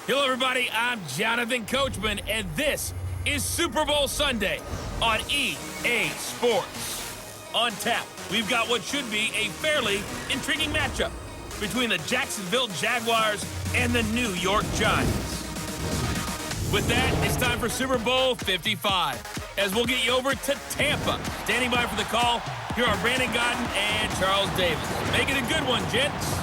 Hello, everybody. I'm Jonathan Coachman, and this is Super Bowl Sunday on EA Sports. On tap, we've got what should be a fairly intriguing matchup between the Jacksonville Jaguars and the New York Giants. With that, it's time for Super Bowl 55, as we'll get you over to Tampa. Standing by for the call, here are Brandon Gaudin and Charles Davis. Make it a good one, gents.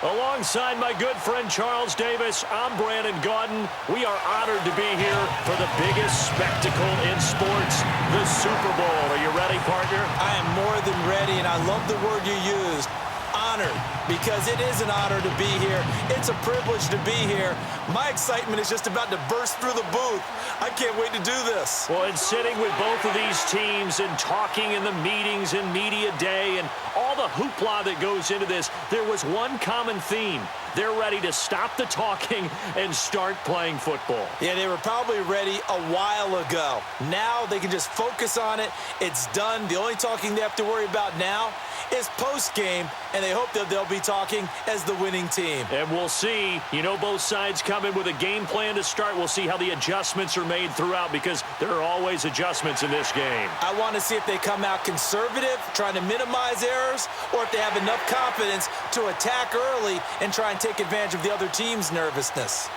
Alongside my good friend Charles Davis, I'm Brandon Gaudin. We are honored to be here for the biggest spectacle in sports, the Super Bowl. Are you ready, partner? I am more than ready, and I love the word you used, honored, because it is an honor to be here. It's a privilege to be here. My excitement is just about to burst through the booth. I can't wait to do this. Well, and sitting with both of these teams and talking in the meetings and media day and all the hoopla that goes into this, there was one common theme. They're ready to stop the talking and start playing football. Yeah, they were probably ready a while ago. Now they can just focus on it. It's done. The only talking they have to worry about now is post-game, and they hope that they'll be talking as the winning team. And we'll see. You know, both sides come in with a game plan to start. We'll see how the adjustments are made throughout, because there are always adjustments in this game. I want to see if they come out conservative, trying to minimize errors, or if they have enough confidence to attack early and try and take advantage of the other team's nervousness.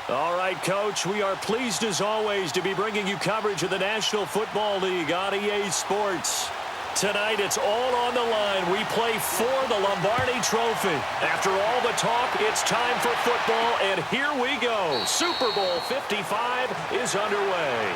All right, Coach, we are pleased as always to be bringing you coverage of the National Football League on EA Sports. Tonight, it's all on the line. We play for the Lombardi Trophy. After all the talk, it's time for football, and here we go. Super Bowl 55 is underway.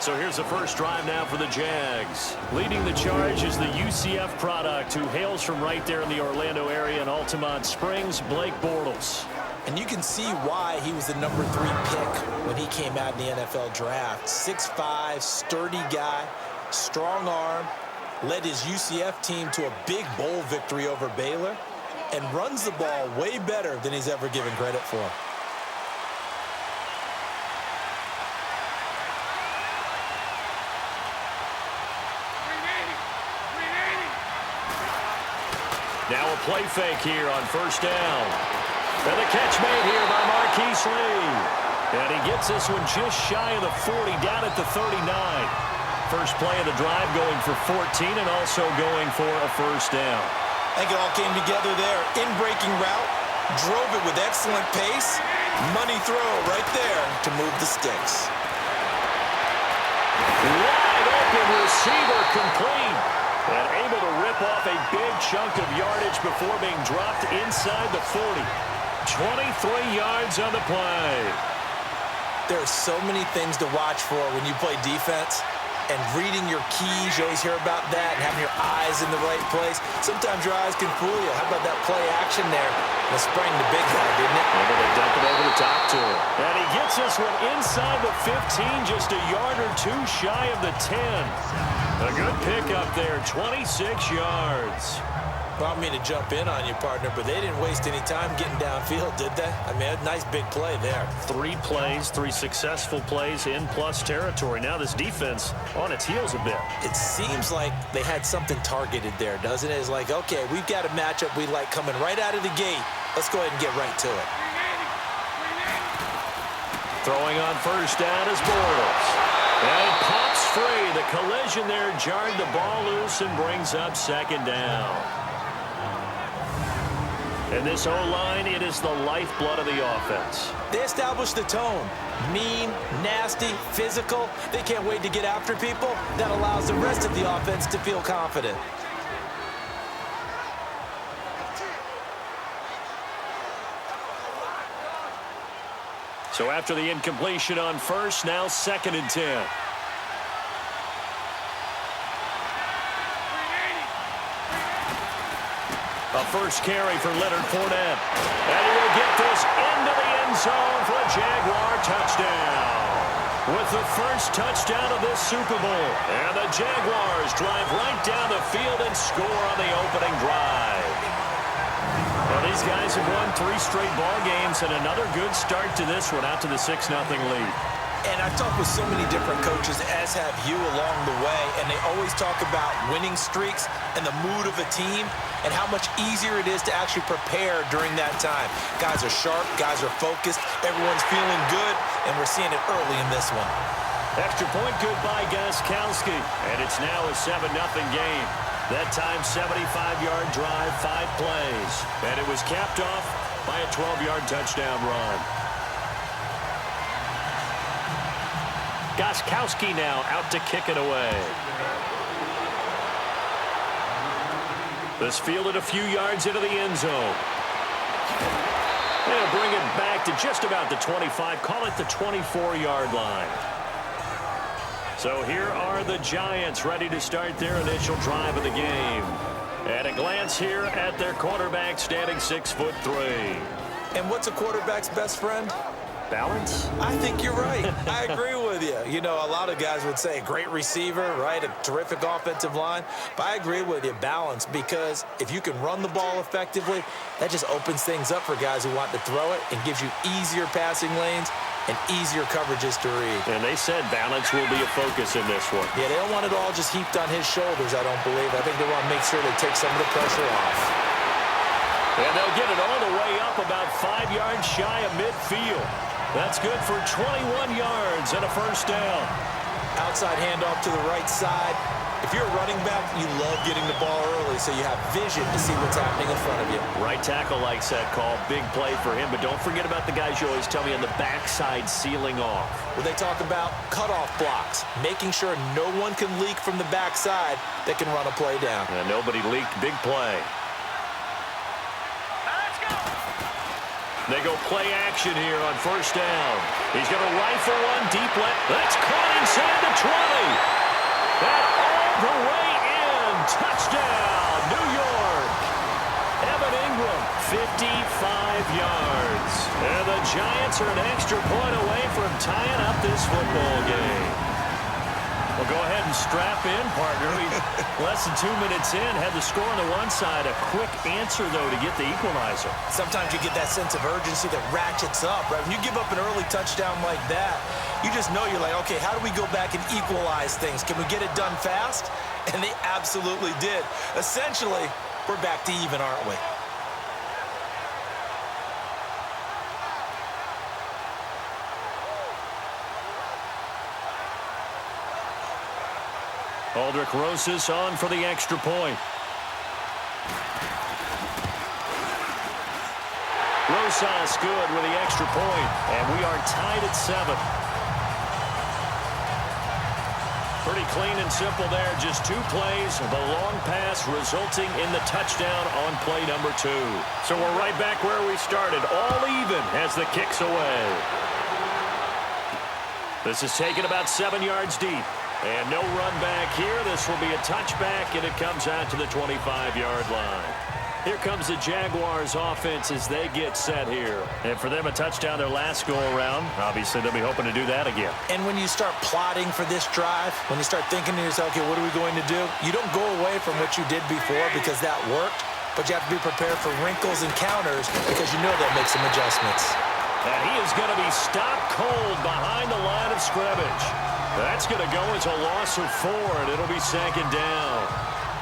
So here's the first drive now for the Jags. Leading the charge is the UCF product, who hails from right there in the Orlando area in Altamont Springs, Blake Bortles. And you can see why he was the #3 pick when he came out in the NFL draft. 6'5", sturdy guy, strong arm, led his UCF team to a big bowl victory over Baylor, and runs the ball way better than he's ever given credit for. Now a play fake here on first down. And the catch made here by Marquise Lee. And he gets this one just shy of the 40, down at the 39. First play of the drive, going for 14 and also going for a first down. I think it all came together there. In-breaking route, drove it with excellent pace. Money throw right there to move the sticks. Wide open receiver, complete. And able to rip off a big chunk of yardage before being dropped inside the 40. 23 yards on the play. There are so many things to watch for when you play defense. And reading your keys, you always hear about that, and having your eyes in the right place. Sometimes your eyes can fool you. How about that play action there? It sprang the big guy, didn't it? Able to dump it over the top to him. And he gets this one inside the 15, just a yard or two shy of the 10. A good pickup there, 26 yards. Well, I don't mean to jump in on you, partner, but they didn't waste any time getting downfield, did they? I mean, a nice big play there. 3 plays, 3 successful plays in plus territory. Now this defense on its heels a bit. It seems like they had something targeted there, doesn't it? It's like, okay, we've got a matchup we like coming right out of the gate. Let's go ahead and get right to it. Throwing on first down is Bortles. And it pops free. The collision there jarred the ball loose and brings up second down. And this O-line, it is the lifeblood of the offense. They established the tone. Mean, nasty, physical. They can't wait to get after people. That allows the rest of the offense to feel confident. So after the incompletion on first, now 2nd and 10. A first carry for Leonard Fournette. And he will get this into the end zone for a Jaguar touchdown. With the first touchdown of this Super Bowl. And the Jaguars drive right down the field and score on the opening drive. Well, these guys have won 3 straight ball games, and another good start to this one out to the 6-0 lead. And I've talked with so many different coaches, as have you, along the way, and they always talk about winning streaks and the mood of a team and how much easier it is to actually prepare during that time. Guys are sharp, guys are focused, everyone's feeling good, and we're seeing it early in this one. Extra point good by Gostkowski, and it's now a 7-0 game. That time, 75-yard drive, 5 plays, and it was capped off by a 12-yard touchdown run. Gostkowski now out to kick it away. This fielded a few yards into the end zone. They'll bring it back to just about the 25, call it the 24-yard line. So here are the Giants ready to start their initial drive of the game. At a glance here at their quarterback, standing 6'3". And what's a quarterback's best friend? Balance? I think you're right. I agree with you. You know, a lot of guys would say a great receiver, right? A terrific offensive line. But I agree with you, balance, because if you can run the ball effectively, that just opens things up for guys who want to throw it and gives you easier passing lanes and easier coverages to read. And they said balance will be a focus in this one. Yeah, they don't want it all just heaped on his shoulders, I don't believe. I think they want to make sure they take some of the pressure off. And they'll get it all the way up about 5 yards shy of midfield. That's good for 21 yards and a first down. Outside handoff to the right side. If you're a running back, you love getting the ball early so you have vision to see what's happening in front of you. Right tackle likes that call. Big play for him, but don't forget about the guys you always tell me on the backside sealing off. Well, they talk about cutoff blocks, making sure no one can leak from the backside that can run a play down. And nobody leaked. Big play. They go play action here on first down. He's going to rifle one deep left. That's caught inside the 20. And all the way in. Touchdown, New York. Evan Ingram, 55 yards. And the Giants are an extra point away from tying up this football game. Well, go ahead and strap in, partner. Less than 2 minutes in, had the score on the one side. A quick answer, though, to get the equalizer. Sometimes you get that sense of urgency that ratchets up, right? When you give up an early touchdown like that, you just know you're like, okay, how do we go back and equalize things? Can we get it done fast? And they absolutely did. Essentially, we're back to even, aren't we? Aldrich Rosas on for the extra point. Rosas good with the extra point, and we are tied at 7. Pretty clean and simple there. Just 2 plays, the long pass resulting in the touchdown on play number 2. So we're right back where we started, all even as the kick's away. This is taken about 7 yards deep. And no run back here. This will be a touchback, and it comes out to the 25-yard line. Here comes the Jaguars offense as they get set here. And for them, a touchdown their last go-around. Obviously, they'll be hoping to do that again. And when you start plotting for this drive, when you start thinking to yourself, okay, what are we going to do? You don't go away from what you did before because that worked, but you have to be prepared for wrinkles and counters because you know they'll make some adjustments. And he is going to be stopped cold behind the line of scrimmage. That's going to go as a loss of 4, and it'll be 2nd down.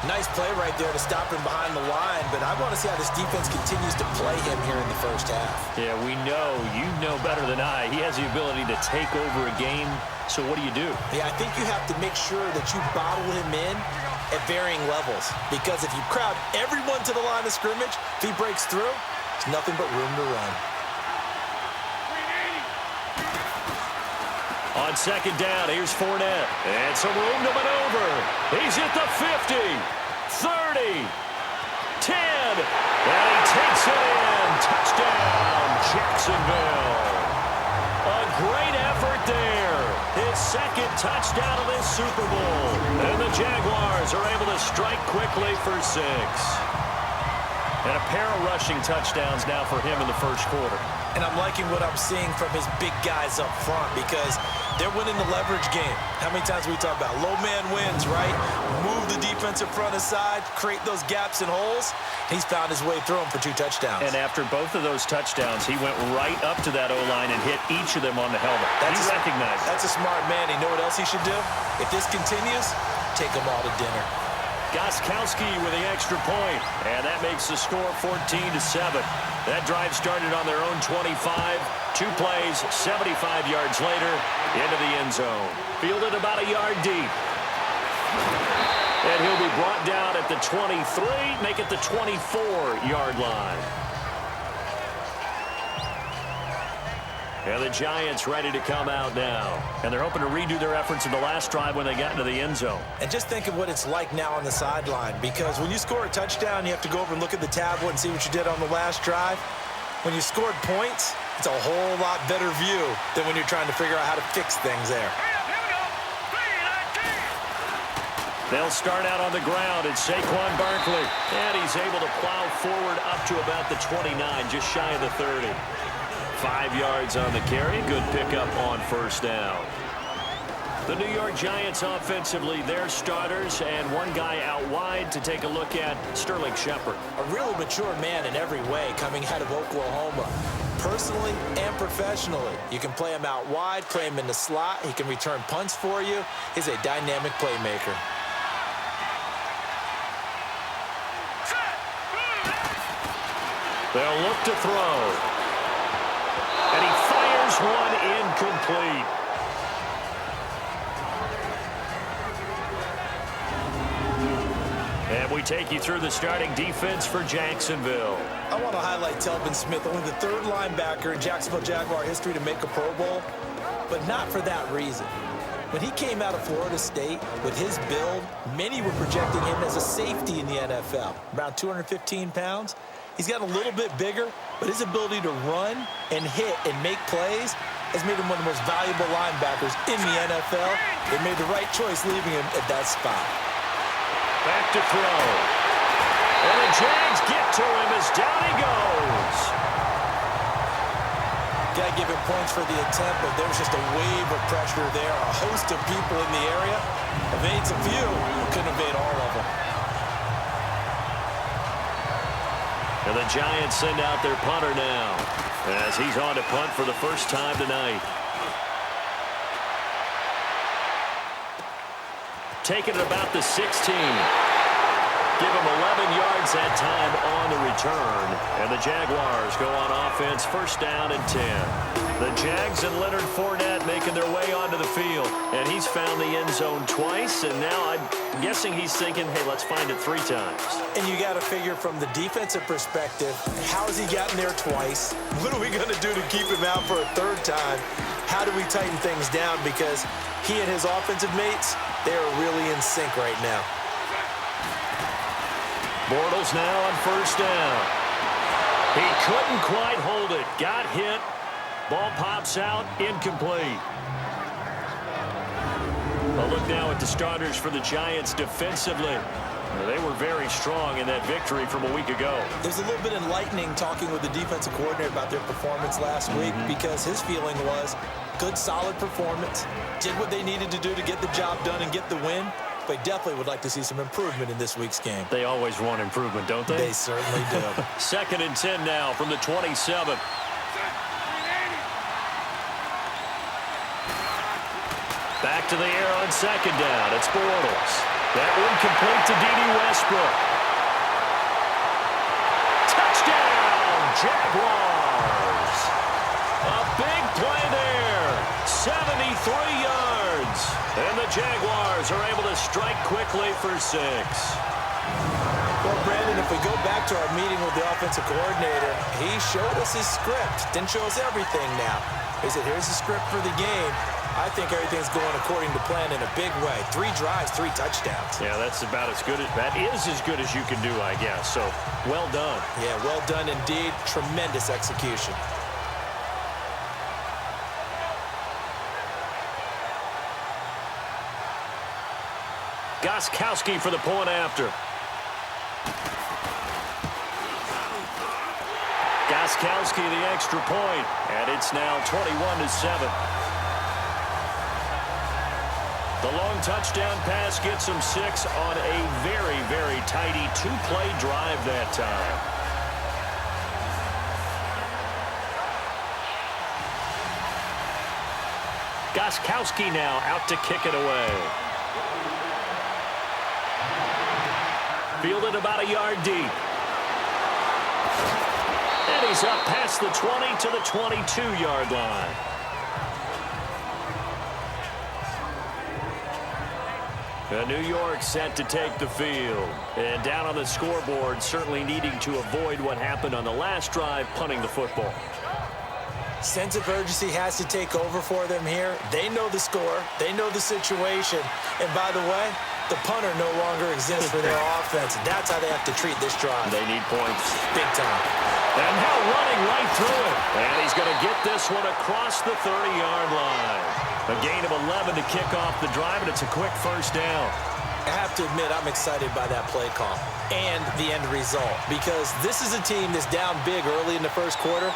Nice play right there to stop him behind the line, but I want to see how this defense continues to play him here in the first half. Yeah, we know. You know better than I. He has the ability to take over a game, so what do you do? Yeah, I think you have to make sure that you bottle him in at varying levels, because if you crowd everyone to the line of scrimmage, if he breaks through, there's nothing but room to run. On 2nd down, here's Fournette. And some room to maneuver. He's at the 50, 30, 10. And he takes it in. Touchdown, Jacksonville. A great effort there. His 2nd touchdown of this Super Bowl. And the Jaguars are able to strike quickly for 6. And a pair of rushing touchdowns now for him in the first quarter. And I'm liking what I'm seeing from his big guys up front because they're winning the leverage game. How many times we talk about low man wins, right? Move the defensive front aside, create those gaps and holes. He's found his way through them for 2 touchdowns. And after both of those touchdowns, he went right up to that O-line and hit each of them on the helmet. He recognized it. That's a smart man. You know what else he should do? If this continues, take them all to dinner. Gostkowski with the extra point, and that makes the score 14-7. That drive started on their own 25. 2 plays, 75 yards later, into the end zone. Fielded about a yard deep. And he'll be brought down at the 23, make it the 24-yard line. And the Giants ready to come out now. And they're hoping to redo their efforts in the last drive when they got into the end zone. And just think of what it's like now on the sideline, because when you score a touchdown, you have to go over and look at the tablet and see what you did on the last drive. When you scored points, it's a whole lot better view than when you're trying to figure out how to fix things there. They'll start out on the ground. It's Saquon Barkley. And he's able to plow forward up to about the 29, just shy of the 30. 5 yards on the carry. Good pickup on first down. The New York Giants offensively, their starters, and one guy out wide to take a look at, Sterling Shepard. A really mature man in every way coming out of Oklahoma. Personally and professionally. You can play him out wide, play him in the slot. He can return punts for you. He's a dynamic playmaker. They'll look to throw. And he fires one incomplete. And we take you through the starting defense for Jacksonville. I want to highlight Telvin Smith, only the 3rd linebacker in Jacksonville Jaguar history to make a Pro Bowl, but not for that reason. When he came out of Florida State with his build, many were projecting him as a safety in the NFL, around 215 pounds. He's gotten a little bit bigger, but his ability to run and hit and make plays has made him one of the most valuable linebackers in the NFL. They made the right choice leaving him at that spot. Back to throw. And the Jags get to him as down he goes. Got to give him points for the attempt, but there was just a wave of pressure there. A host of people in the area. Evades a few, couldn't evade all of them. And the Giants send out their punter now as he's on to punt for the first time tonight. Taking it about the 16. Give him 11 yards that time on the return. And the Jaguars go on offense, first down and 10. The Jags and Leonard Fournette making their way onto the field. And he's found the end zone twice. And now I'm guessing he's thinking, hey, let's find it 3 times. And you got to figure from the defensive perspective, how has he gotten there twice? What are we going to do to keep him out for a 3rd time? How do we tighten things down? Because he and his offensive mates, they are really in sync right now. Bortles now on first down. He couldn't quite hold it. Got hit. Ball pops out. Incomplete. A look now at the starters for the Giants defensively. They were very strong in that victory from a week ago. It was a little bit enlightening talking with the defensive coordinator about their performance last week because his feeling was good, solid performance, did what they needed to do to get the job done and get the win, but definitely would like to see some improvement in this week's game. They always want improvement, don't they? They certainly do. 2nd and 10 now from the 27. Back to the air on 2nd down. It's Bortles. That one complete to D.D. Westbrook. Touchdown, Jaguars. A big play there. 73 yards. And the Jaguars are able to strike quickly for 6. Well, Brandon, if we go back to our meeting with the offensive coordinator, he showed us his script. Didn't show us everything now. He said, here's the script for the game. I think everything's going according to plan in a big way. 3 drives, 3 touchdowns. Yeah, that's about as good as, that is as good as you can do, I guess. So, well done. Yeah, well done indeed. Tremendous execution. Gostkowski for the point after. Gostkowski the extra point, and it's now 21-7. The long touchdown pass gets him 6 on a very, very tidy two-play drive that time. Gostkowski now out to kick it away. Fielded about a yard deep. And he's up past the 20 to the 22-yard line. New York set to take the field. And down on the scoreboard, certainly needing to avoid what happened on the last drive, punting the football. Sense of urgency has to take over for them here. They know the score. They know the situation. And by the way, the punter no longer exists for their offense. That's how they have to treat this drive. They need points. Big time. And now running right through it. And he's going to get this one across the 30-yard line. A gain of 11 to kick off the drive, and it's a quick first down. I have to admit, I'm excited by that play call and the end result, because this is a team that's down big early in the first quarter,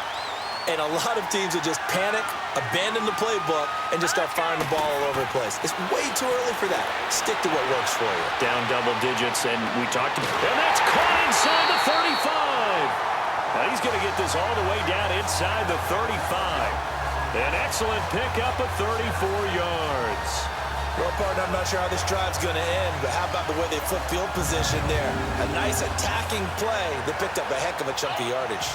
and a lot of teams will just panic, abandon the playbook, and just start firing the ball all over the place. It's way too early for that. Stick to what works for you. Down double digits, and we talked about it. And that's caught inside the 35. Now he's going to get this all the way down inside the 35. An excellent pickup of 34 yards. Well, partner, I'm not sure how this drive's going to end, but how about the way they flip field position there? A nice attacking play. They picked up a heck of a chunk of yardage.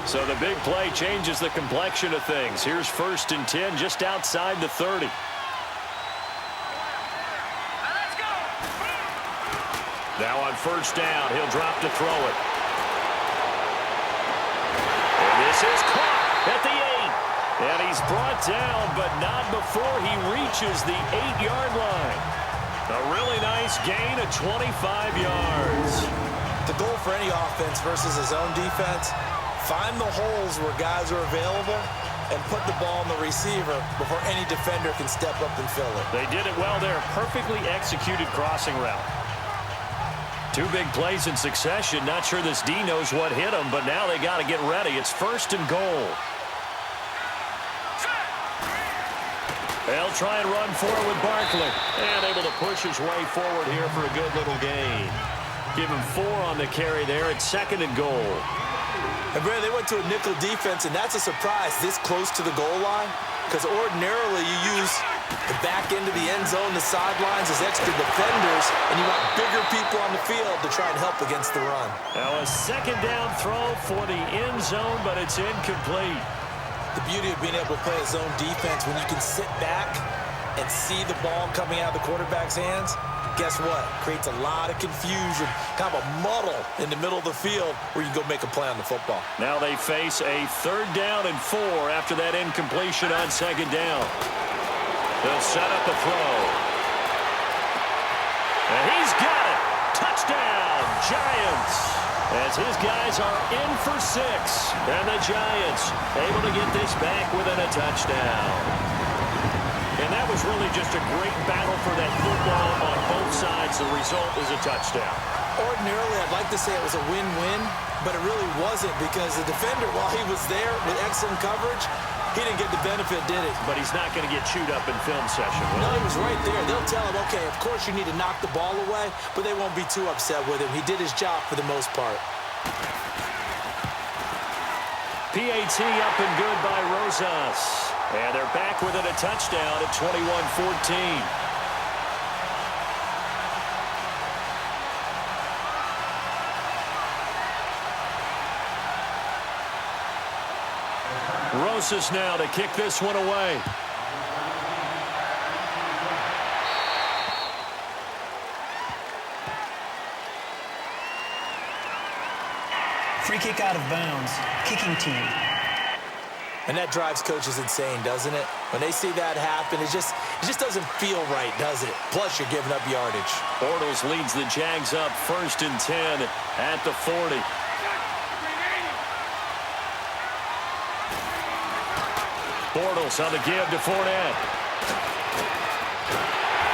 So the big play changes the complexion of things. Here's 1st and 10 just outside the 30. Now on first down, he'll drop to throw it. And this is caught at the 8. And he's brought down, but not before he reaches the 8-yard line. A really nice gain of 25 yards. The goal for any offense versus his own defense, find the holes where guys are available and put the ball on the receiver before any defender can step up and fill it. They did it well there. Perfectly executed crossing route. 2 big plays in succession. Not sure this D knows what hit him, but now they got to get ready. It's 1st and goal. They'll try and run for it with Barkley. And able to push his way forward here for a good little gain. Give him 4 on the carry there at 2nd and goal. And Brandon, they went to a nickel defense, and that's a surprise this close to the goal line, because ordinarily you use the back end of the end zone, the sidelines as extra defenders, and you want bigger people on the field to try and help against the run. Now a 2nd down throw for the end zone, but it's incomplete. The beauty of being able to play a zone defense when you can sit back and see the ball coming out of the quarterback's hands, guess what? Creates a lot of confusion, kind of a muddle in the middle of the field where you go make a play on the football. Now they face a 3rd down and 4 after that incompletion on 2nd down. They'll set up the throw. And he's got it. Touchdown, Giants. As his guys are in for 6. And the Giants able to get this back within a touchdown. And that was really just a great battle for that football on both sides. The result is a touchdown. Ordinarily, I'd like to say it was a win-win, but it really wasn't, because the defender, while he was there with excellent coverage, he didn't get the benefit, did it? But he's not going to get chewed up in film session, will No, he? he was right there. They'll tell him, okay, of course you need to knock the ball away, but they won't be too upset with him. He did his job for the most part. PAT up and good by Rosas. And they're back within a touchdown at 21-14. Rosas now to kick this one away. Free kick out of bounds. Kicking team. And that drives coaches insane, doesn't it? When they see that happen, it just doesn't feel right, does it? Plus, you're giving up yardage. Bortles leads the Jags up 1st and 10 at the 40. Bortles on the give to Fournette.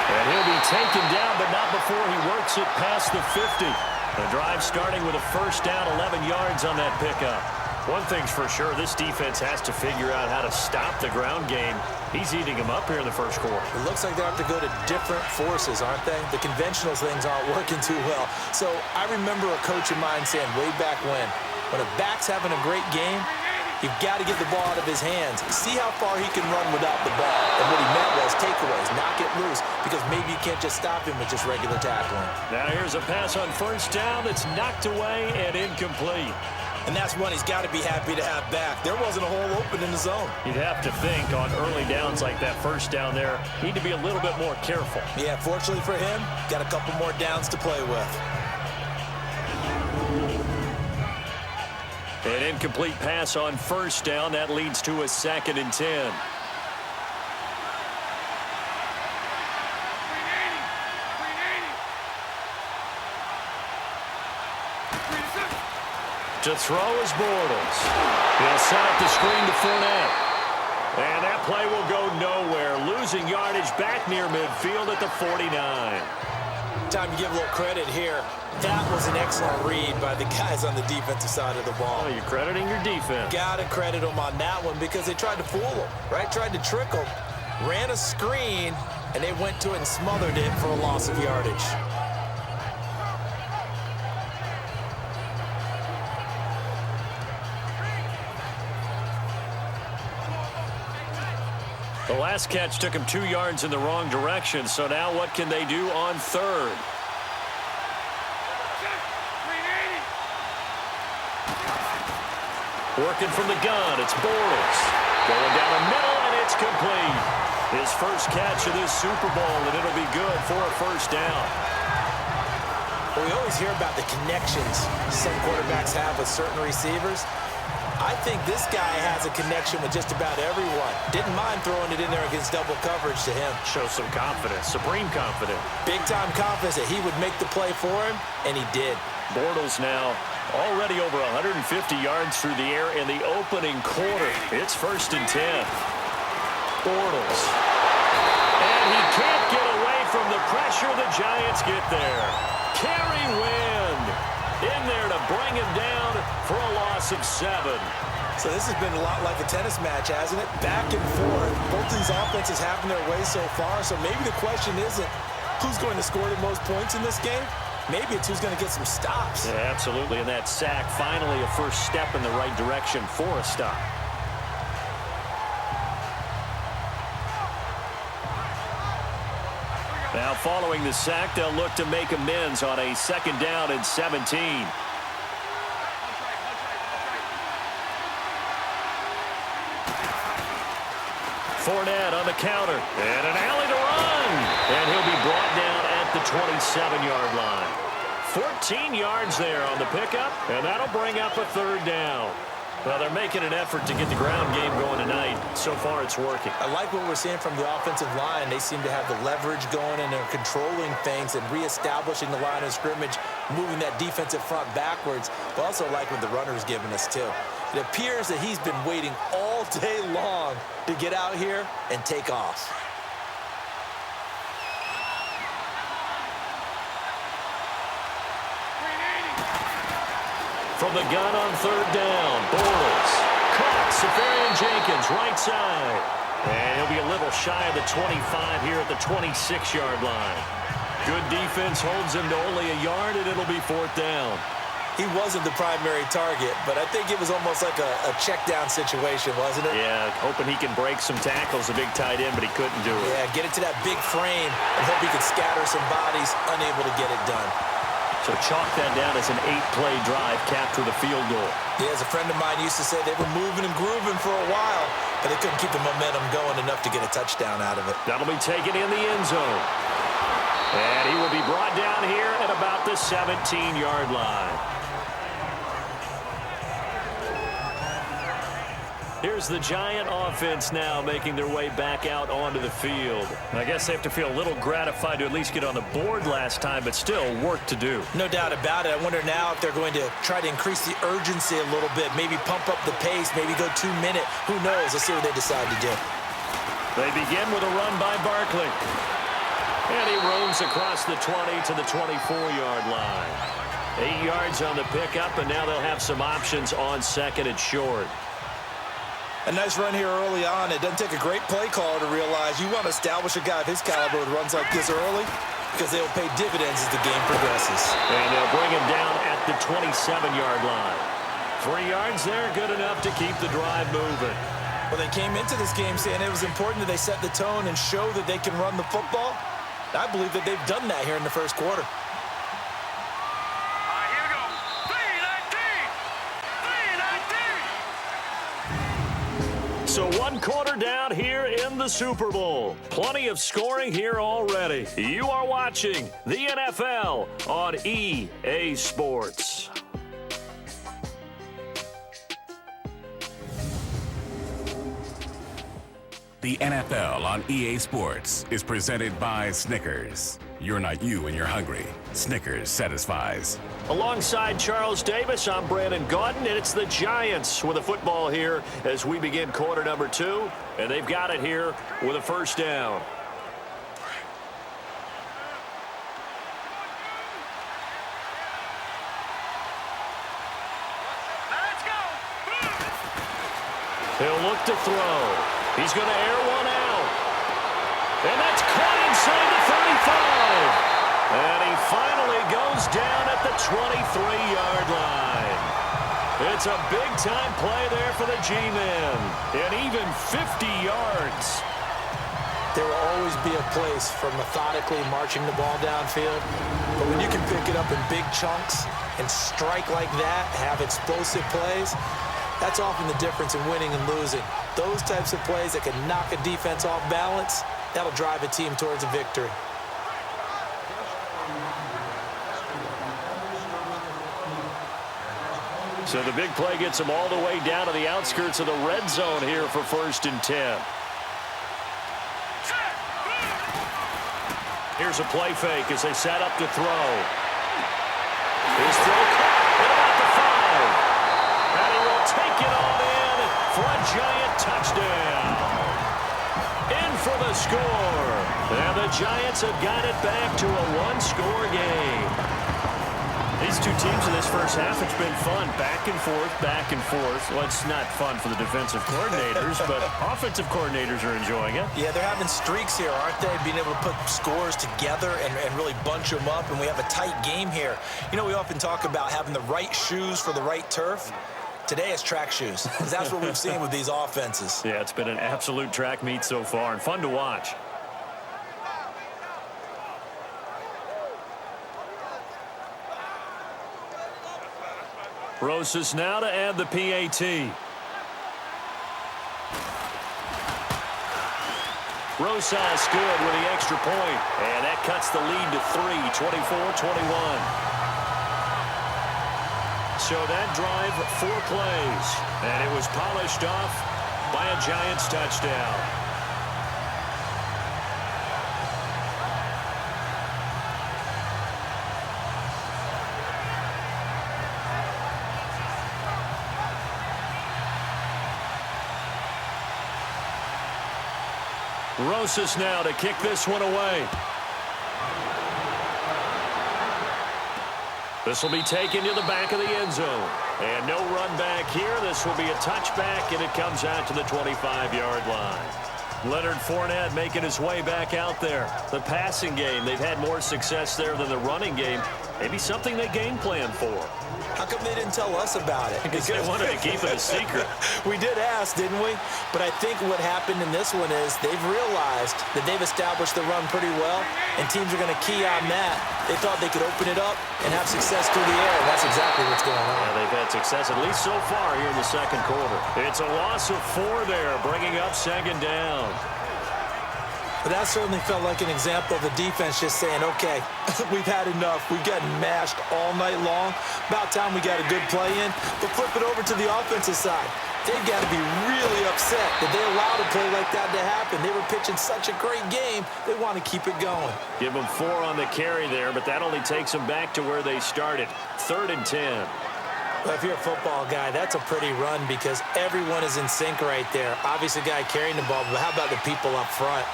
And he'll be taken down, but not before he works it past the 50. The drive starting with a first down, 11 yards on that pickup. One thing's for sure, this defense has to figure out how to stop the ground game. He's eating them up here in the first quarter. It looks like they have to go to different forces, aren't they? The conventional things aren't working too well. So I remember a coach of mine saying way back when a back's having a great game, you've got to get the ball out of his hands. See how far he can run without the ball. And what he meant was takeaways, knock it loose, because maybe you can't just stop him with just regular tackling. Now here's a pass on first down that's knocked away and incomplete. And that's one he's got to be happy to have back. There wasn't a hole open in the zone. You'd have to think on early downs like that first down there, need to be a little bit more careful. Yeah, fortunately for him, got a couple more downs to play with. An incomplete pass on first down. That leads to a 2nd and 10. To throw is Bortles. He'll set up the screen to Fournette. And that play will go nowhere. Losing yardage back near midfield at the 49. Time to give a little credit here. That was an excellent read by the guys on the defensive side of the ball. Oh, you're crediting your defense. Got to credit them on that one because they tried to fool them, right? Tried to trick them. Ran a screen, and they went to it and smothered it for a loss of yardage. The last catch took him 2 yards in the wrong direction, so now what can they do on third? Working from the gun, it's Bortles. Going down the middle, and it's complete. His first catch of this Super Bowl, and it'll be good for a first down. Well, we always hear about the connections some quarterbacks have with certain receivers. I think this guy has a connection with just about everyone. Didn't mind throwing it in there against double coverage to him. Shows some confidence, supreme confidence. Big-time confidence that he would make the play for him, and he did. Bortles now already over 150 yards through the air in the opening quarter. It's 1st and 10. Bortles. And he can't get away from the pressure. The Giants get there. Kerry Wind in there to bring him down for a loss of 7. So this has been a lot like a tennis match, hasn't it? Back and forth. Both these offenses having their way so far. So maybe the question isn't who's going to score the most points in this game. Maybe it's who's going to get some stops. Yeah, absolutely. And that sack, finally a first step in the right direction for a stop. Now following the sack, they'll look to make amends on a 2nd down and 17. Fournette on the counter. And an alley to run. And he'll be brought down at the 27-yard line. 14 yards there on the pickup, and that'll bring up a 3rd down. Well, they're making an effort to get the ground game going tonight. So far, it's working. I like what we're seeing from the offensive line. They seem to have the leverage going, and they're controlling things and reestablishing the line of scrimmage, moving that defensive front backwards. But also like what the runner's giving us, too. It appears that he's been waiting all day long to get out here and take off. From the gun on 3rd down, Bortles. Caught, Safarian Jenkins, right side. And he'll be a little shy of the 25 here at the 26-yard line. Good defense holds him to only a yard, and it'll be 4th down. He wasn't the primary target, but I think it was almost like a check-down situation, wasn't it? Yeah, hoping he can break some tackles, a big tight end, but he couldn't do it. Yeah, get it to that big frame and hope he can scatter some bodies, unable to get it done. So chalk that down as an 8-play drive capped with a field goal. Yeah, as a friend of mine used to say, they were moving and grooving for a while, but they couldn't keep the momentum going enough to get a touchdown out of it. That'll be taken in the end zone. And he will be brought down here at about the 17-yard line. Here's the Giant offense now making their way back out onto the field. I guess they have to feel a little gratified to at least get on the board last time, but still work to do. No doubt about it. I wonder now if they're going to try to increase the urgency a little bit, maybe pump up the pace, maybe go 2-minute. Who knows? Let's see what they decide to do. They begin with a run by Barkley. And he roams across the 20 to the 24-yard line. 8 yards on the pickup, and now they'll have some options on second and short. A nice run here early on. It doesn't take a great play caller to realize you want to establish a guy of his caliber who runs like this early because they'll pay dividends as the game progresses. And they'll bring him down at the 27-yard line. 3 yards there, good enough to keep the drive moving. Well, they came into this game saying it was important that they set the tone and show that they can run the football. I believe that they've done that here in the first quarter. Here we go. 3-19. So 1 quarter down here in the Super Bowl. Plenty of scoring here already. You are watching the NFL on EA Sports. The NFL on EA Sports is presented by Snickers. You're not you when you're hungry. Snickers satisfies. Alongside Charles Davis, I'm Brandon Gaudin, and it's the Giants with a football here as we begin quarter number 2, and they've got it here with a first down. Let's go. He'll look to throw. He's going to air one out. And that's caught inside the 35. And he finally goes down at the 23-yard line. It's a big-time play there for the G-men. And even 50 yards. There will always be a place for methodically marching the ball downfield. But when you can pick it up in big chunks and strike like that, have explosive plays, that's often the difference in winning and losing. Those types of plays that can knock a defense off balance, that'll drive a team towards a victory. So the big play gets them all the way down to the outskirts of the red zone here for 1st and 10. Here's a play fake as they set up to throw. His throw caught at about the 5. And he will take it on in for a Giant touchdown. In for the score. And the Giants have got it back to a 1-score game. These two teams in this first half, it's been fun. Back and forth, back and forth. Well, it's not fun for the defensive coordinators, but offensive coordinators are enjoying it. Yeah, they're having streaks here, aren't they? Being able to put scores together and really bunch them up, and we have a tight game here. You know, we often talk about having the right shoes for the right turf. Today it's track shoes, because that's what we've seen with these offenses. Yeah, it's been an absolute track meet so far, and fun to watch. Rosas now to add the PAT. Rosas good with the extra point. And that cuts the lead to 3, 24-21. So that drive, 4 plays. And it was polished off by a Giants touchdown. Rosas now to kick this one away. This will be taken to the back of the end zone. And no run back here. This will be a touchback, and it comes out to the 25-yard line. Leonard Fournette making his way back out there. The passing game, they've had more success there than the running game. Maybe something they game plan for. How come they didn't tell us about it? Because they wanted to keep it a secret. We did ask, didn't we? But I think what happened in this one is they've realized that they've established the run pretty well, and teams are going to key on that. They thought they could open it up and have success through the air, and that's exactly what's going on. Yeah, they've had success, at least so far, here in the second quarter. It's a loss of 4 there, bringing up 2nd down. But that certainly felt like an example of the defense just saying, okay, we've had enough. We've gotten mashed all night long. About time we got a good play in. But flip it over to the offensive side. They've got to be really upset that they allowed a play like that to happen. They were pitching such a great game, they want to keep it going. Give them 4 on the carry there, but that only takes them back to where they started. 3rd and 10. Well, if you're a football guy, that's a pretty run because everyone is in sync right there. Obviously, the guy carrying the ball, but how about the people up front?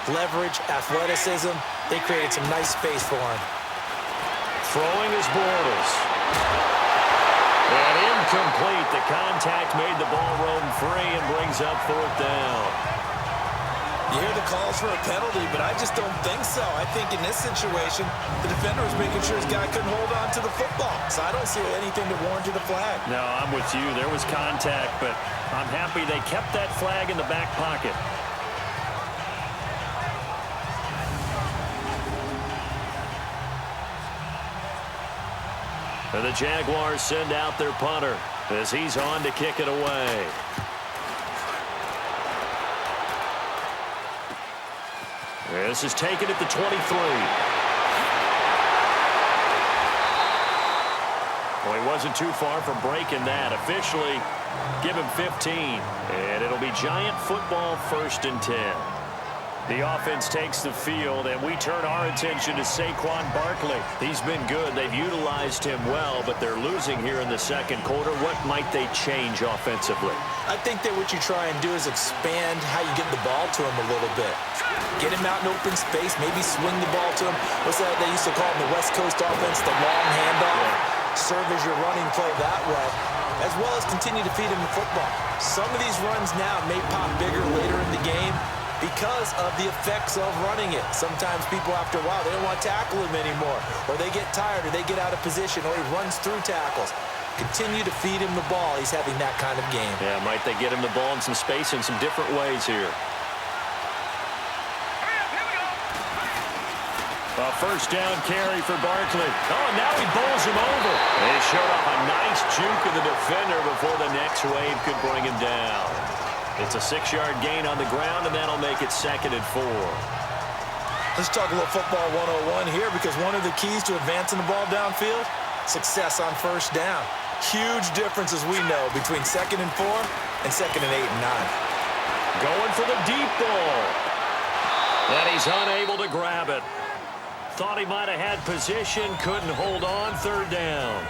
Leverage, athleticism, they created some nice space for him. Throwing is Bortles. And incomplete. The contact made the ball roam free and brings up 4th down. You hear the calls for a penalty, but I just don't think so. I think in this situation, the defender was making sure his guy couldn't hold on to the football. So I don't see anything to warrant a flag. No, I'm with you. There was contact, but I'm happy they kept that flag in the back pocket. And the Jaguars send out their punter as he's on to kick it away. This is taken at the 23. Well, he wasn't too far from breaking that. Officially, give him 15. And it'll be Giant football 1st and 10. The offense takes the field, and we turn our attention to Saquon Barkley. He's been good. They've utilized him well, but they're losing here in the second quarter. What might they change offensively? I think that what you try and do is expand how you get the ball to him a little bit. Get him out in open space, maybe swing the ball to him. What's that they used to call in the West Coast offense, the long handoff? Serve as your running play that way, as well as continue to feed him the football. Some of these runs now may pop bigger later in the game because of the effects of running it. Sometimes people, after a while, they don't want to tackle him anymore, or they get tired, or they get out of position, or he runs through tackles. Continue to feed him the ball. He's having that kind of game. Yeah, might they get him the ball in some space in some different ways here. A 1st down carry for Barkley. Oh, and now he bowls him over. They showed off a nice juke of the defender before the next wave could bring him down. It's a 6-yard gain on the ground, and that'll make it 2nd and 4. Let's talk a little football 101 here, because one of the keys to advancing the ball downfield, success on 1st down. Huge difference, as we know, between 2nd and 4 and 2nd and 8 and 9. Going for the deep ball. And he's unable to grab it. Thought he might have had position, couldn't hold on. 3rd down.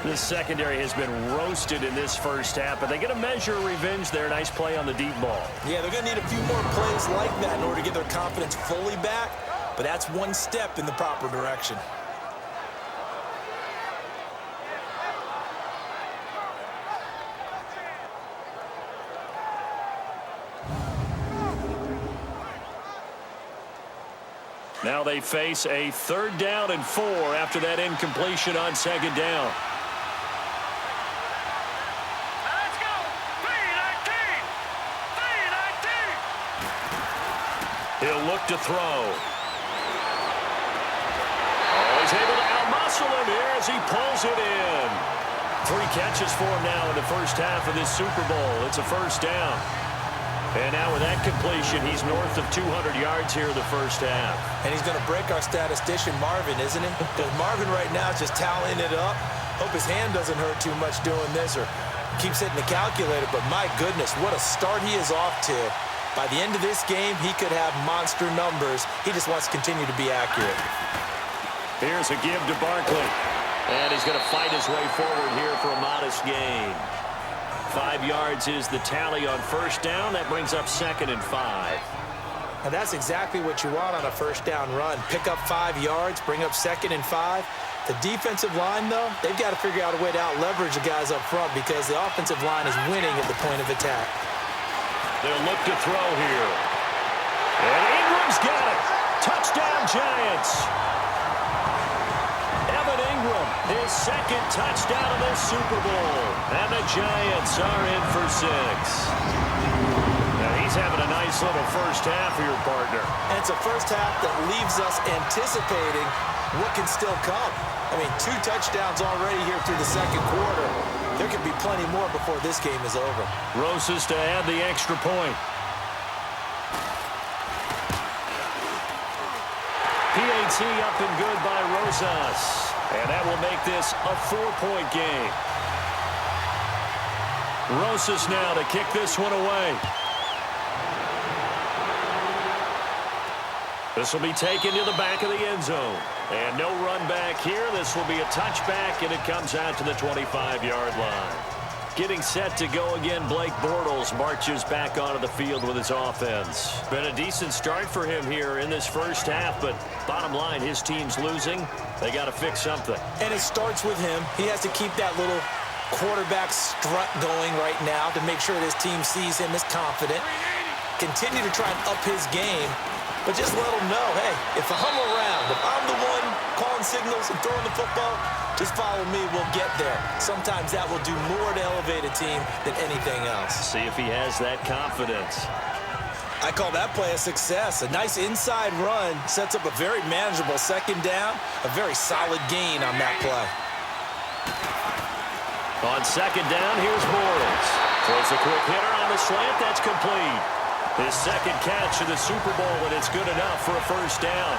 This secondary has been roasted in this first half, but they get a measure of revenge there. Nice play on the deep ball. Yeah, they're going to need a few more plays like that in order to get their confidence fully back, but that's one step in the proper direction. Now they face a 3rd down and 4 after that incompletion on 2nd down. Let's go. 3-19. 3-19. He'll look to throw. Oh, he's able to outmuscle him here as he pulls it in. 3 catches for him now in the first half of this Super Bowl. It's a 1st down. And now with that completion, he's north of 200 yards here in the first half. And he's going to break our statistician, Marvin, isn't he? Because Marvin right now is just tallying it up. Hope his hand doesn't hurt too much doing this or keeps hitting the calculator. But my goodness, what a start he is off to. By the end of this game, he could have monster numbers. He just wants to continue to be accurate. Here's a give to Barkley. And he's going to fight his way forward here for a modest gain. 5 yards is the tally on 1st down. That brings up 2nd and 5. And that's exactly what you want on a 1st down run. Pick up 5 yards, bring up 2nd and 5. The defensive line, though, they've got to figure out a way to out-leverage the guys up front because the offensive line is winning at the point of attack. They'll look to throw here. And Ingram's got it. Touchdown, Giants. His 2nd touchdown of the Super Bowl. And the Giants are in for 6. Now he's having a nice little first half for your partner. And it's a first half that leaves us anticipating what can still come. I mean, 2 touchdowns already here through the second quarter. There could be plenty more before this game is over. Rosas to add the extra point. PAT up and good by Rosas. And that will make this a 4-point game. Rosas now to kick this one away. This will be taken to the back of the end zone. And no run back here. This will be a touchback, and it comes out to the 25-yard line. Getting set to go again, Blake Bortles marches back onto the field with his offense. Been a decent start for him here in this first half, but bottom line, his team's losing. They got to fix something. And it starts with him. He has to keep that little quarterback strut going right now to make sure his team sees him as confident. Continue to try and up his game, but just let him know, hey, if I'm around, if I'm the one calling signals and throwing the football, just follow me, we'll get there. Sometimes that will do more to elevate a team than anything else. See if he has that confidence. I call that play a success. A nice inside run sets up a very manageable second down, a very solid gain on that play. On second down, here's Bortles. Throws a quick hitter on the slant. That's complete. His second catch in the Super Bowl, and it's good enough for a first down.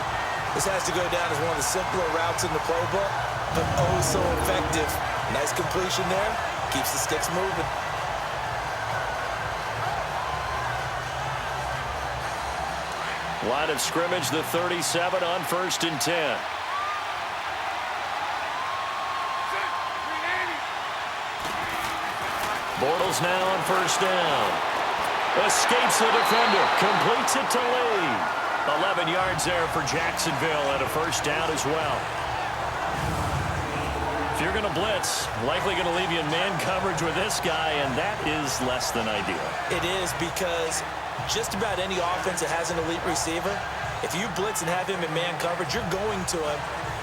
This has to go down as one of the simpler routes in the playbook, but oh so effective. Nice completion there. Keeps the sticks moving. Line of scrimmage, the 37 on 1st and 10. Bortles now on first down. Escapes the defender. Completes it to Lee. 11 yards there for Jacksonville and a first down as well. If you're going to blitz, likely going to leave you in man coverage with this guy, and that is less than ideal. It is, because just about any offense that has an elite receiver, if you blitz and have him in man coverage, you're going to him,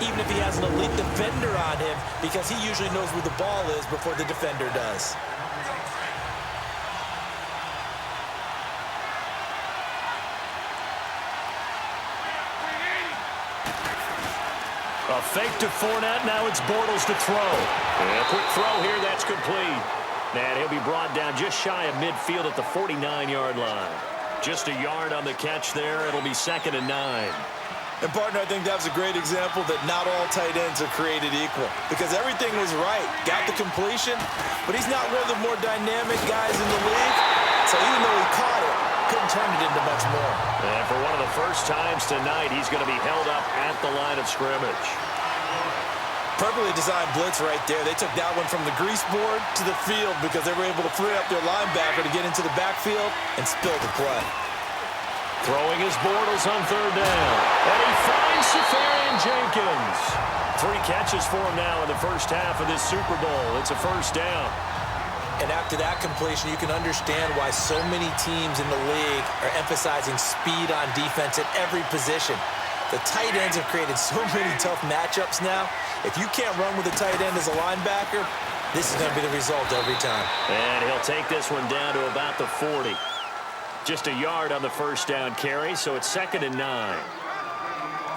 even if he has an elite defender on him, because he usually knows where the ball is before the defender does. A fake to Fournette. Now it's Bortles to throw. And a quick throw here. That's complete. And he'll be brought down just shy of midfield at the 49-yard line. Just a yard on the catch there. It'll be 2nd and 9. And, partner, I think that was a great example that not all tight ends are created equal, because everything was right. Got the completion, but he's not one of the more dynamic guys in the league. So even though he caught it, couldn't turn it into much more. And for one of the first times tonight, he's going to be held up at the line of scrimmage. Perfectly designed blitz right there. They took that one from the grease board to the field because they were able to free up their linebacker to get into the backfield and spill the play. Throwing his Bortles on 3rd down. And he finds Safarian-Jenkins. 3 catches for him now in the first half of this Super Bowl. It's a first down. And after that completion, you can understand why so many teams in the league are emphasizing speed on defense at every position. The tight ends have created so many tough matchups now. If you can't run with a tight end as a linebacker, this is going to be the result every time. And he'll take this one down to about the 40. Just a yard on the first down carry, so it's 2nd and 9.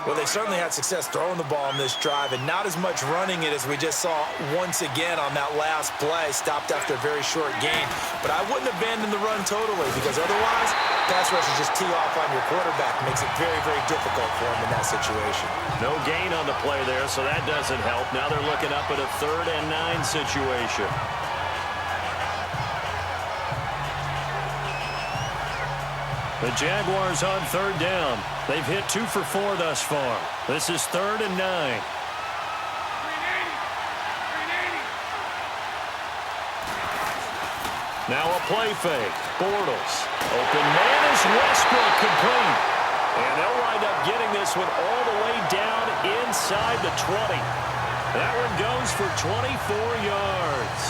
Well, they certainly had success throwing the ball on this drive, and not as much running it as we just saw once again on that last play. Stopped after a very short gain. But I wouldn't abandon the run totally, because otherwise, pass rush is just tee off on your quarterback. Makes it very, very difficult for him in that situation. No gain on the play there, so that doesn't help. Now they're looking up at a 3rd and 9 situation. The Jaguars on 3rd down. They've hit 2 for 4 thus far. This is 3rd and 9. Now a play fake. Bortles. Open man is Westbrook, complete. And they'll wind up getting this one all the way down inside the 20. That one goes for 24 yards.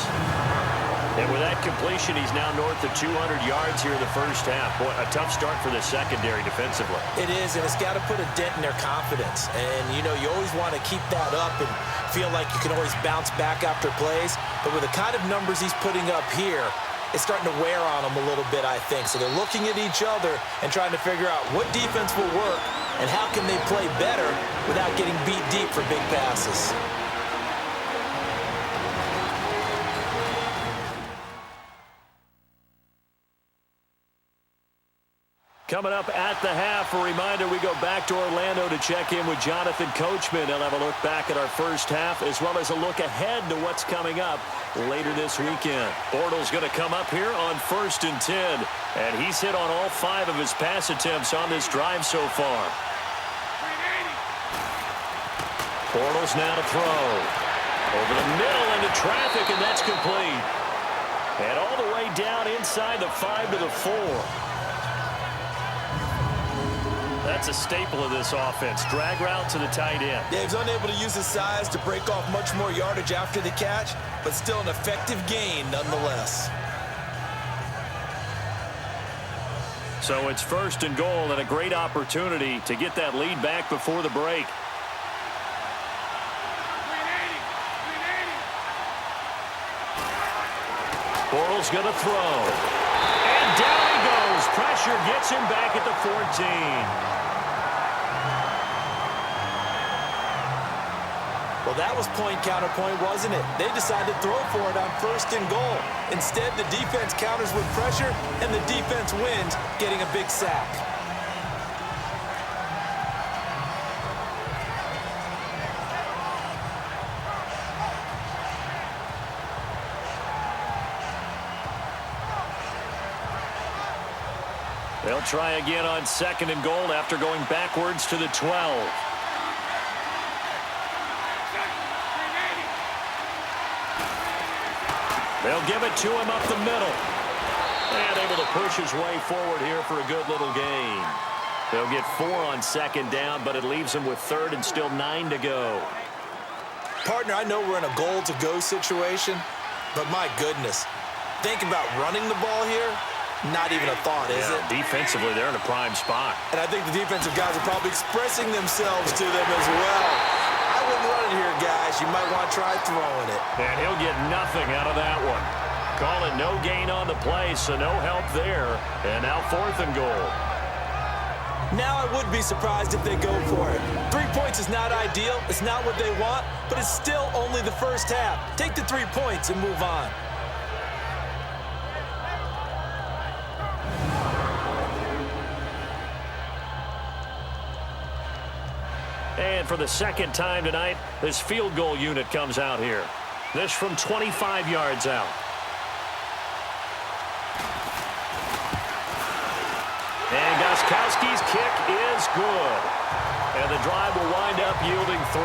And with that completion, he's now north of 200 yards here in the first half. Boy, a tough start for the secondary defensively. It is, and it's got to put a dent in their confidence. And, you know, you always want to keep that up and feel like you can always bounce back after plays. But with the kind of numbers he's putting up here, it's starting to wear on them a little bit, I think. So they're looking at each other and trying to figure out what defense will work and how can they play better without getting beat deep for big passes. Coming up at the half, a reminder, we go back to Orlando to check in with Jonathan Coachman. He'll have a look back at our first half as well as a look ahead to what's coming up later this weekend. Bortles going to come up here on 1st and 10, and he's hit on all 5 of his pass attempts on this drive so far. Bortles now to throw. Over the middle into traffic, and that's complete. And all the way down inside the 5 to the 4. That's a staple of this offense. Drag route to the tight end. Yeah, he's unable to use his size to break off much more yardage after the catch, but still an effective gain nonetheless. So it's 1st and goal and a great opportunity to get that lead back before the break. Bortles going to throw. And down he goes. Pressure gets him back at the 14. Well, that was point counterpoint, wasn't it? They decided to throw for it on 1st and goal. Instead, the defense counters with pressure, and the defense wins, getting a big sack. They'll try again on 2nd and goal after going backwards to the 12. They'll give it to him up the middle. And able to push his way forward here for a good little gain. They'll get 4 on 2nd down, but it leaves them with 3rd and still 9 to go. Partner, I know we're in a goal-to-go situation, but my goodness, thinking about running the ball here, not even a thought, is it? Defensively, they're in a prime spot. And I think the defensive guys are probably expressing themselves to them as well. I wouldn't run it here, guys. You might want to try throwing it. And he'll get nothing out of that one. Call it no gain on the play, so no help there. And now 4th and goal. Now I would be surprised if they go for it. 3 points is not ideal. It's not what they want, but it's still only the first half. Take the 3 points and move on. And for the 2nd time tonight, this field goal unit comes out here. This from 25 yards out. And Gostkowski's kick is good. And the drive will wind up yielding 3.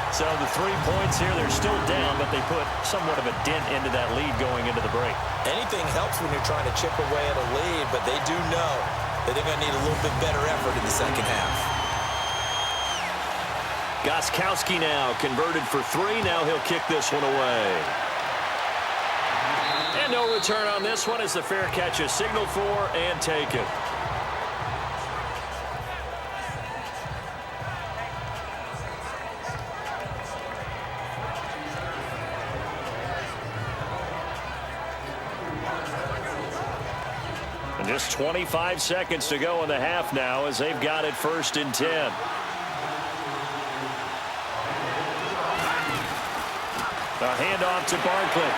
So the 3 points here, they're still down, but they put somewhat of a dent into that lead going into the break. Anything helps when you're trying to chip away at a lead, but they do know that they're going to need a little bit better effort in the 2nd half. Gostkowski now converted for 3. Now he'll kick this one away. And no return on this one as the fair catch is signaled for and taken. And just 25 seconds to go in the half now as they've got it 1st and 10. A handoff to Barkley.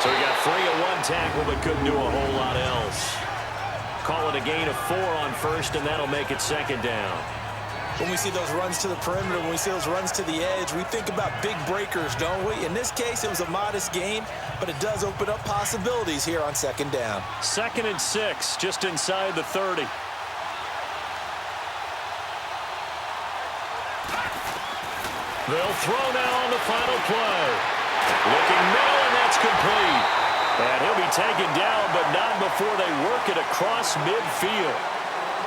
So he got 3 at 1 tackle, but couldn't do a whole lot else. Call it a gain of 4 on 1st, and that'll make it 2nd down. When we see those runs to the perimeter, when we see those runs to the edge, we think about big breakers, don't we? In this case, it was a modest gain, but it does open up possibilities here on 2nd down. 2nd and 6, just inside the 30. They'll throw now on the final play. Looking middle, and that's complete. And he'll be taken down, but not before they work it across midfield.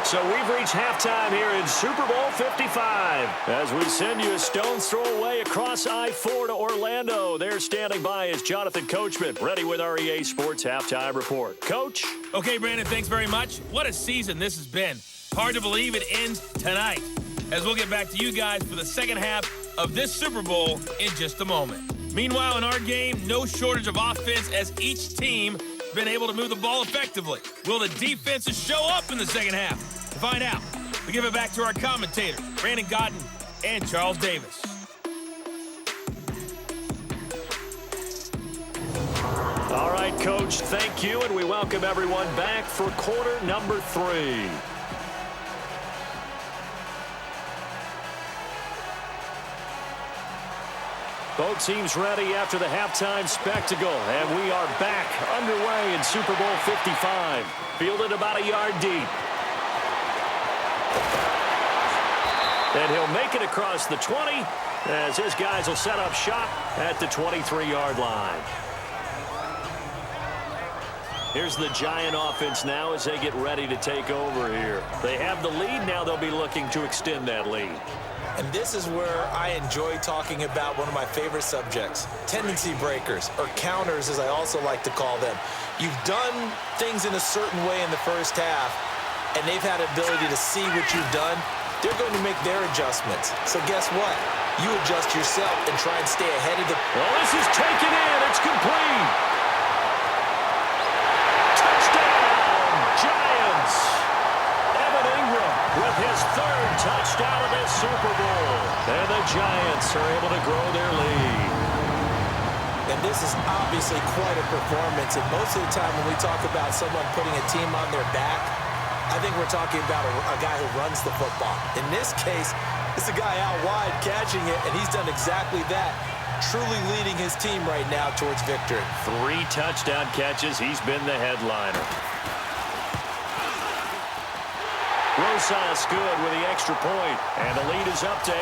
So we've reached halftime here in Super Bowl 55. As we send you a stone's throw away across I-4 to Orlando. There standing by is Jonathan Coachman, ready with our EA Sports Halftime Report. Coach? Okay, Brandon, thanks very much. What a season this has been. Hard to believe it ends tonight. As we'll get back to you guys for the 2nd half of this Super Bowl in just a moment. Meanwhile, in our game, no shortage of offense as each team has been able to move the ball effectively. Will the defenses show up in the 2nd half? To find out, we give it back to our commentators, Brandon Godden and Charles Davis. All right, Coach, thank you, and we welcome everyone back for quarter number 3. Both teams ready after the halftime spectacle, and we are back underway in Super Bowl 55. Fielded about a yard deep. And he'll make it across the 20 as his guys will set up shop at the 23-yard line. Here's the Giant offense now as they get ready to take over here. They have the lead. Now they'll be looking to extend that lead. And this is where I enjoy talking about one of my favorite subjects, tendency breakers, or counters as I also like to call them. You've done things in a certain way in the first half, and they've had the ability to see what you've done. They're going to make their adjustments. So guess what? You adjust yourself and try and stay ahead of the... Well, this is taken in. It's complete. Touchdown, Giants. Evan Ingram with his third touchdown of this Super Bowl. And the Giants are able to grow their lead. And this is obviously quite a performance. And most of the time when we talk about someone putting a team on their back, I think we're talking about a guy who runs the football. In this case, it's a guy out wide catching it, and he's done exactly that, truly leading his team right now towards victory. 3 touchdown catches. He's been the headliner. Rosas good with the extra point, and the lead is up to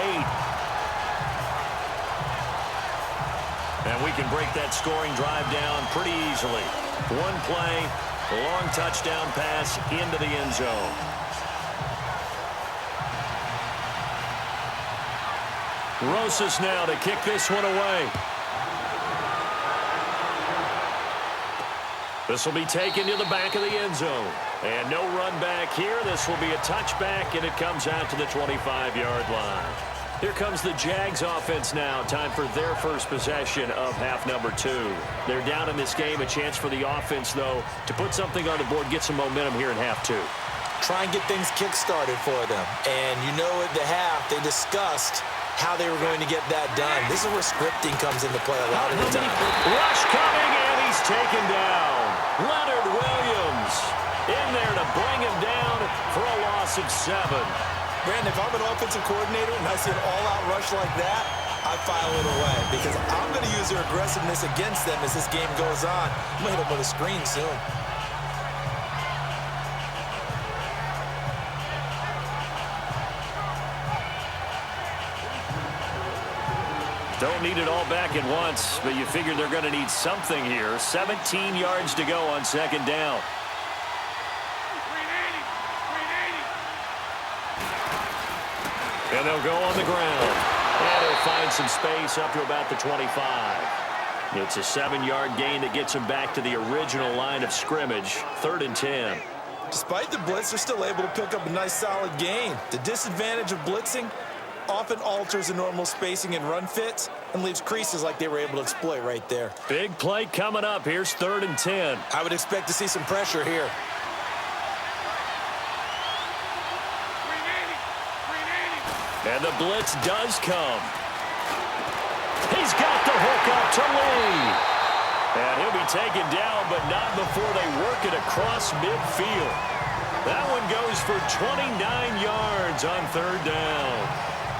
8. And we can break that scoring drive down pretty easily. One play. A long touchdown pass into the end zone. Rosas now to kick this one away. This will be taken to the back of the end zone. And no run back here. This will be a touchback, and it comes out to the 25-yard line. Here comes the Jags offense now. Time for their first possession of half number 2. They're down in this game. A chance for the offense, though, to put something on the board, get some momentum here in half 2. Try and get things kick-started for them. And you know at the half, they discussed how they were going to get that done. This is where scripting comes into play a lot of the time. Rush coming, and he's taken down. Leonard Williams in there to bring him down for a loss of 7. Brandon, if I'm an offensive coordinator and I see an all-out rush like that, I file it away because I'm going to use their aggressiveness against them as this game goes on. I'm going to hit them with a screen soon. Don't need it all back at once, but you figure they're going to need something here. 17 yards to go on second down. And they'll go on the ground. And he'll find some space up to about the 25. It's a 7-yard gain that gets him back to the original line of scrimmage. 3rd and 10. Despite the blitz, they're still able to pick up a nice solid gain. The disadvantage of blitzing often alters the normal spacing and run fits and leaves creases like they were able to exploit right there. Big play coming up. Here's 3rd and 10. I would expect to see some pressure here. And the blitz does come. He's got the hook up to Lee. And he'll be taken down, but not before they work it across midfield. That one goes for 29 yards on 3rd down.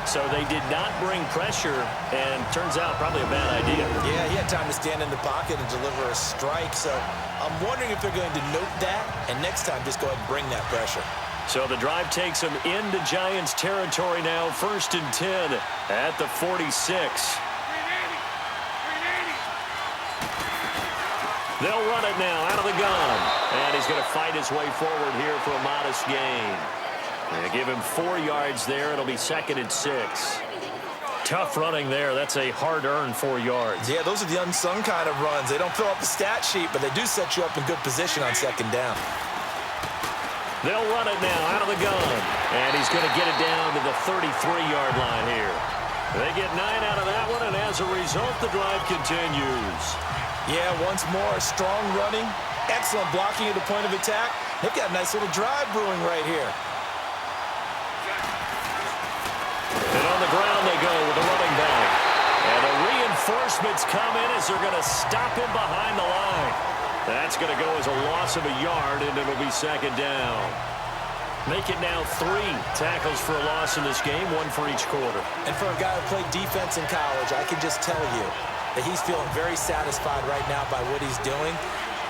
So they did not bring pressure, and turns out probably a bad idea. Yeah, he had time to stand in the pocket and deliver a strike. So I'm wondering if they're going to note that, and next time just go ahead and bring that pressure. So the drive takes them into Giants territory now. 1st and 10 at the 46. They'll run it now out of the gun. And he's going to fight his way forward here for a modest gain. They give him 4 yards there. It'll be 2nd and 6. Tough running there. That's a hard-earned 4 yards. Yeah, those are the unsung kind of runs. They don't fill up the stat sheet, but they do set you up in good position on 2nd down. They'll run it now out of the gun. And he's going to get it down to the 33-yard line here. They get 9 out of that one, and as a result, the drive continues. Yeah, once more, strong running, excellent blocking at the point of attack. They've got a nice little drive brewing right here. And on the ground they go with the running back. And the reinforcements come in as they're going to stop him behind the line. That's going to go as a loss of a yard, and it'll be 2nd down. Make it now 3 tackles for a loss in this game, 1 for each quarter. And for a guy who played defense in college, I can just tell you that he's feeling very satisfied right now by what he's doing.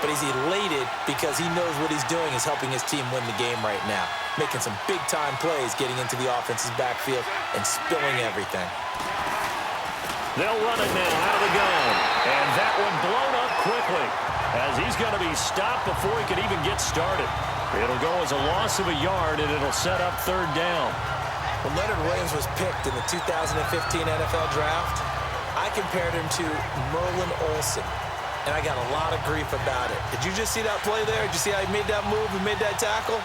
But he's elated because he knows what he's doing is helping his team win the game right now. making some big-time plays getting into the offense's backfield and spilling everything. They'll run it now out of the gun. And that one blown up quickly as he's going to be stopped before he can even get started. It'll go as a loss of a yard, and it'll set up third down. When Leonard Williams was picked in the 2015 NFL Draft, I compared him to Merlin Olsen, and I got a lot of grief about it. Did you just see that play there? Did you see how he made that move and made that tackle?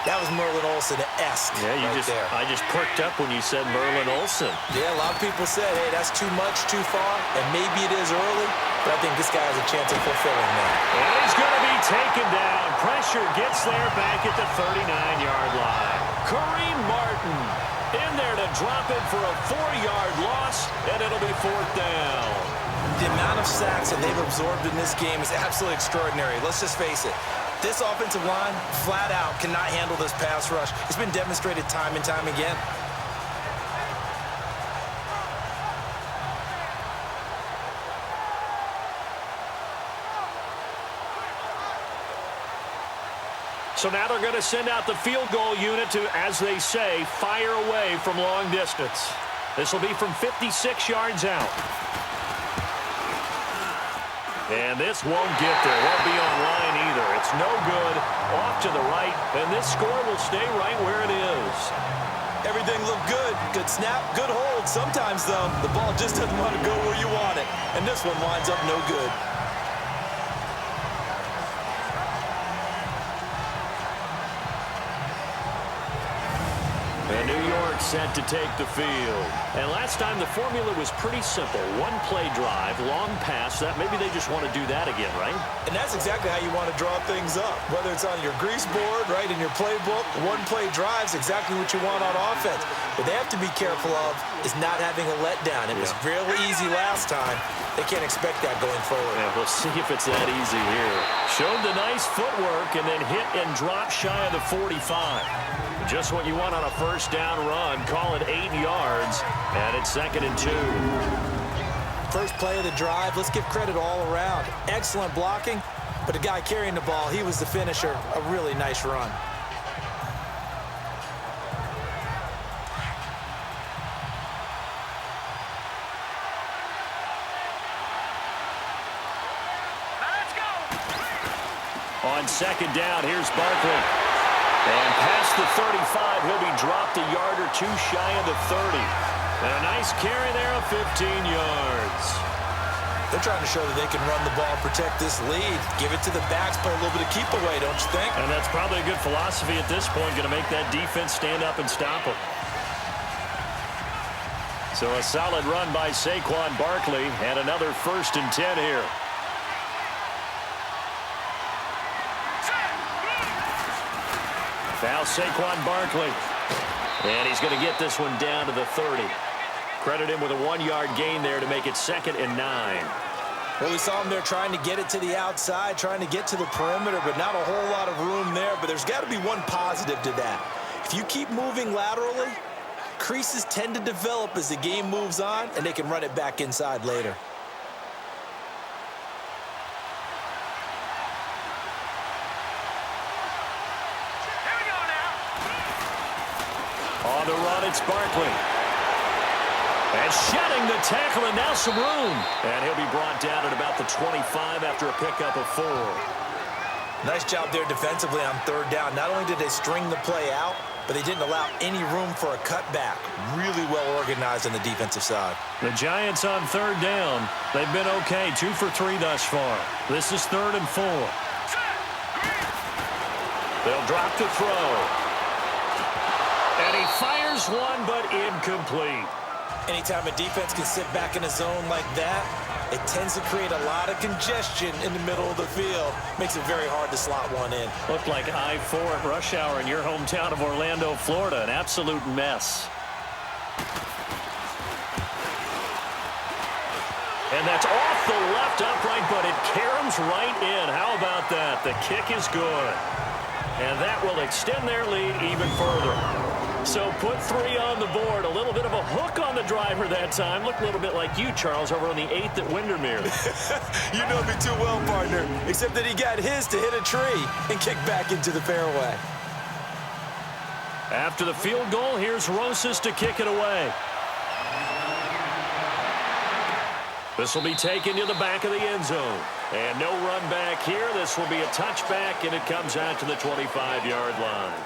That was Merlin Olsen-esque there. I just perked up when you said Merlin Olsen. Yeah, a lot of people said, hey, that's too much, too far, and maybe it is early, but I think this guy has a chance of fulfilling that. And he's going to be taken down. Pressure gets there back at the 39-yard line. Kareem Martin in there to drop it for a 4-yard loss, and it'll be fourth down. The amount of sacks that they've absorbed in this game is absolutely extraordinary. Let's just face it. This offensive line, flat out, cannot handle this pass rush. It's been demonstrated time and time again. So now they're going to send out the field goal unit to, as they say, fire away from long distance. This will be from 56 yards out. And this won't get there. Won't be on line either. It's no good. Off to the right. And this score will stay right where it is. Everything looked good. Good snap, good hold. Sometimes, though, the ball just doesn't want to go where you want it. And this one winds up no good. And New York set to take the field. And last time the formula was pretty simple. One play drive, long pass. That maybe they just want to do that again, right? And that's exactly how you want to draw things up. Whether it's on your grease board, right, in your playbook, one play drive's exactly what you want on offense. What they have to be careful of is not having a letdown. It was really easy last time. They can't expect that going forward. Yeah, we'll see if it's that easy here. Showed the nice footwork and then hit and drop shy of the 45. Just what you want on a first down run. Call it 8 yards, and it's 2nd and 2. First play of the drive, let's give credit all around. Excellent blocking, but the guy carrying the ball, he was the finisher. A really nice run. Let's go. On 2nd down, here's Barkley. And past the 35, he'll be dropped a yard or two shy of the 30. And a nice carry there of 15 yards. They're trying to show that they can run the ball, protect this lead. Give it to the backs, play a little bit of keep away, don't you think? And that's probably a good philosophy at this point, going to make that defense stand up and stop them. So a solid run by Saquon Barkley, and another 1st and 10 here. Now Saquon Barkley. And he's going to get this one down to the 30. Credit him with a 1-yard gain there to make it 2nd and 9. Well, we saw him there trying to get it to the outside, trying to get to the perimeter, but not a whole lot of room there. But there's got to be one positive to that. If you keep moving laterally, creases tend to develop as the game moves on, and they can run it back inside later. On the run, it's Barkley. And shedding the tackle, and now some room. And he'll be brought down at about the 25 after a pickup of 4. Nice job there defensively on 3rd down. Not only did they string the play out, but they didn't allow any room for a cutback. Really well organized on the defensive side. The Giants on 3rd down. They've been okay, 2 for 3 thus far. This is 3rd and 4. They'll drop to throw. And he fires one, but incomplete. Anytime a defense can sit back in a zone like that, it tends to create a lot of congestion in the middle of the field. Makes it very hard to slot one in. Looked like I-4 at rush hour in your hometown of Orlando, Florida. An absolute mess. And that's off the left upright, but it caroms right in. How about that? The kick is good. And that will extend their lead even further. So put 3 on the board. A little bit of a hook on the driver that time. Looked a little bit like you, Charles, over on the 8th at Windermere. You know me too well, partner. Except that he got his to hit a tree and kick back into the fairway. After the field goal, here's Rosas to kick it away. This will be taken to the back of the end zone. And no run back here. This will be a touchback, and it comes out to the 25-yard line.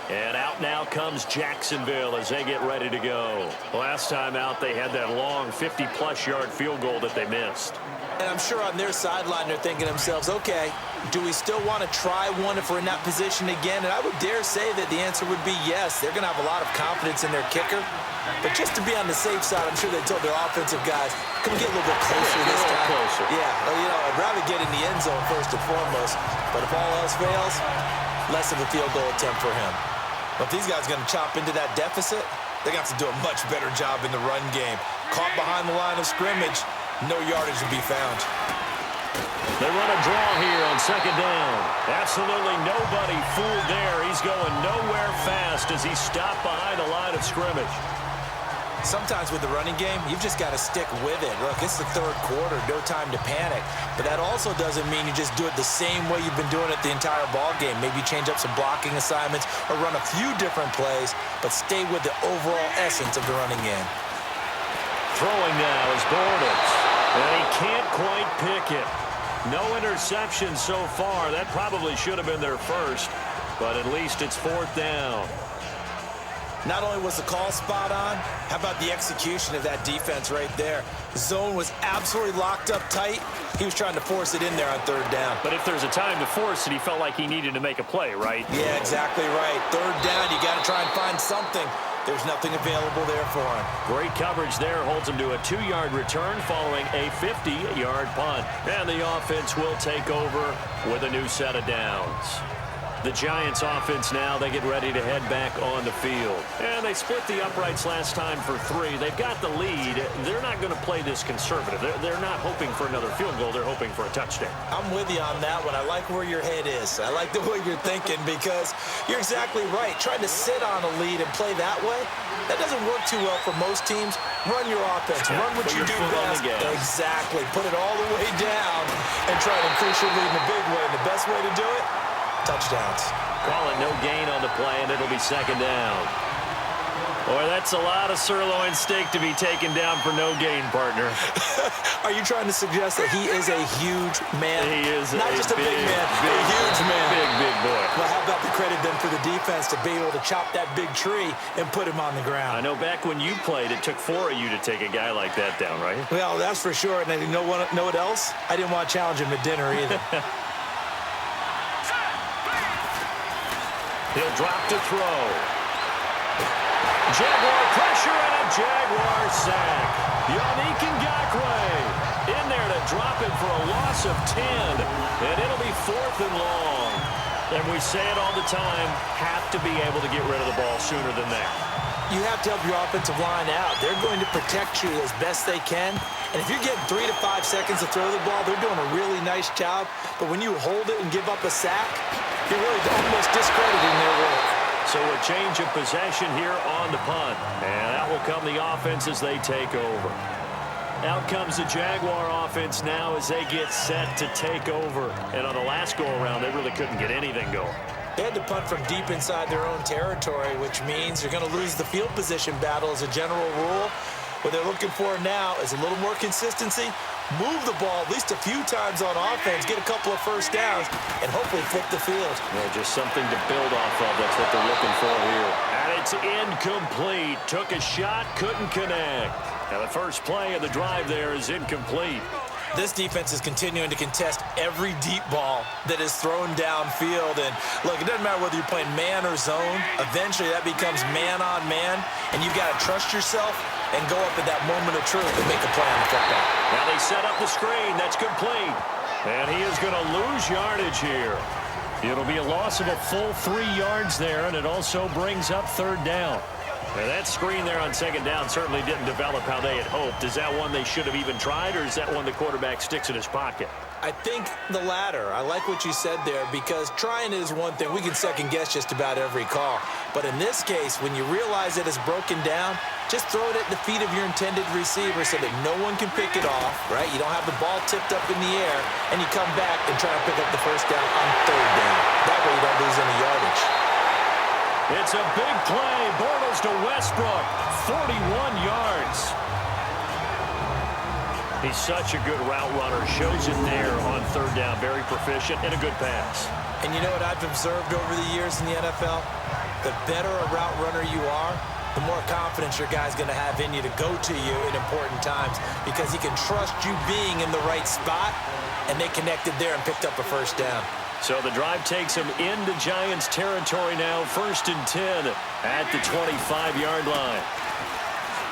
And out now comes Jacksonville as they get ready to go. Last time out, they had that long 50-plus yard field goal that they missed. And I'm sure on their sideline they're thinking to themselves, okay, do we still want to try one if we're in that position again? And I would dare say that the answer would be yes. They're going to have a lot of confidence in their kicker. But just to be on the safe side, I'm sure they told their offensive guys, come get a little bit closer this time. Closer. Yeah, well, you know, I'd rather get in the end zone first and foremost. But if all else fails, less of a field goal attempt for him. But if these guys are going to chop into that deficit, they're going to have to do a much better job in the run game. Caught behind the line of scrimmage, no yardage will be found. They run a draw here on second down. Absolutely nobody fooled there. He's going nowhere fast as he stopped behind the line of scrimmage. Sometimes with the running game, you've just got to stick with it. Look, it's the third quarter, no time to panic. But that also doesn't mean you just do it the same way you've been doing it the entire ball game. Maybe change up some blocking assignments or run a few different plays, but stay with the overall essence of the running game. Throwing now is Borders, and he can't quite pick it. No interception so far. That probably should have been their first, but at least it's fourth down. Not only was the call spot on, how about the execution of that defense right there? The zone was absolutely locked up tight. He was trying to force it in there on third down. But if there's a time to force it, he felt like he needed to make a play, right? Yeah, exactly right. Third down, you got to try and find something. There's nothing available there for him. Great coverage there holds him to a 2-yard return following a 50-yard punt. And the offense will take over with a new set of downs. The Giants offense now, they get ready to head back on the field. And they split the uprights last time for 3. They've got the lead. They're not going to play this conservative. They're not hoping for another field goal. They're hoping for a touchdown. I'm with you on that one. I like where your head is. I like the way you're thinking because you're exactly right. Trying to sit on a lead and play that way, that doesn't work too well for most teams. Run your offense. Run what you do best. Exactly. Put it all the way down and try to increase your lead in a big way. And the best way to do it, touchdowns. Call it no gain on the play, and it'll be second down. Boy, that's a lot of sirloin steak to be taken down for no gain, partner. Are you trying to suggest that he is a huge man? He is not just a big man, a huge man. Big boy. Well, how about the credit then for the defense to be able to chop that big tree and put him on the ground? I know back when you played, it took 4 of you to take a guy like that down, right? Well, that's for sure. And you know what else? I didn't want to challenge him at dinner either. He'll drop to throw. Jaguar pressure and a Jaguar sack. Yannick Ngakoue in there to drop him for a loss of 10. And it'll be 4th and long. And we say it all the time, have to be able to get rid of the ball sooner than that. You have to help your offensive line out. They're going to protect you as best they can. And if you're getting 3 to 5 seconds to throw the ball, they're doing a really nice job. But when you hold it and give up a sack, you're really almost discrediting their work. So a change of possession here on the punt. And that will come the offense as they take over. Out comes the Jaguar offense now as they get set to take over. And on the last go-around, they really couldn't get anything going. They had to punt from deep inside their own territory, which means you're going to lose the field position battle as a general rule. What they're looking for now is a little more consistency, move the ball at least a few times on offense, get a couple of first downs, and hopefully flip the field. Well, just something to build off of. That's what they're looking for here. And it's incomplete. Took a shot, couldn't connect. Now the first play of the drive there is incomplete. This defense is continuing to contest every deep ball that is thrown downfield. And look, it doesn't matter whether you're playing man or zone. Eventually, that becomes man on man, and you've got to trust yourself and go up at that moment of truth and make a play on the football. Now they set up the screen. That's complete. And he is going to lose yardage here. It'll be a loss of a full 3 yards there, and it also brings up third down. Now that screen there on second down certainly didn't develop how they had hoped. Is that one they should have even tried, or is that one the quarterback sticks in his pocket? I think the latter. I like what you said there because trying it is one thing. We can second guess just about every call. But in this case, when you realize it is broken down, just throw it at the feet of your intended receiver so that no one can pick it off, right? You don't have the ball tipped up in the air, and you come back and try to pick up the first down on third down. That way you don't lose any yardage. It's a big play. Bortles to Westbrook. 41 yards. He's such a good route runner. Shows it there on third down. Very proficient and a good pass. And you know what I've observed over the years in the NFL? The better a route runner you are, the more confidence your guy's going to have in you to go to you in important times because he can trust you being in the right spot, and they connected there and picked up a first down. So the drive takes him into Giants territory now, 1st and 10 at the 25-yard line.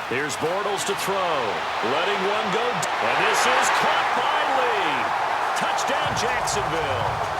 Here's Bortles to throw, letting one go, and this is caught by Lee. Touchdown, Jacksonville.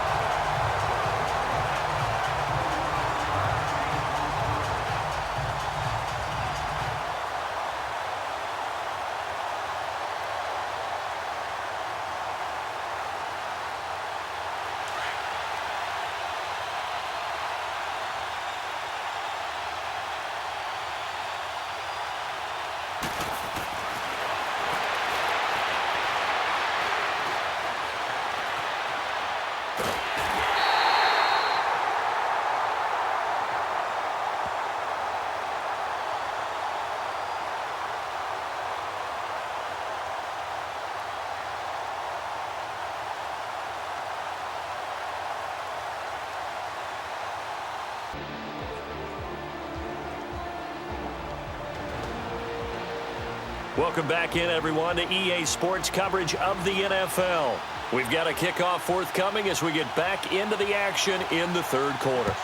Welcome back in, everyone, to EA Sports coverage of the NFL. We've got a kickoff forthcoming as we get back into the action in the third quarter.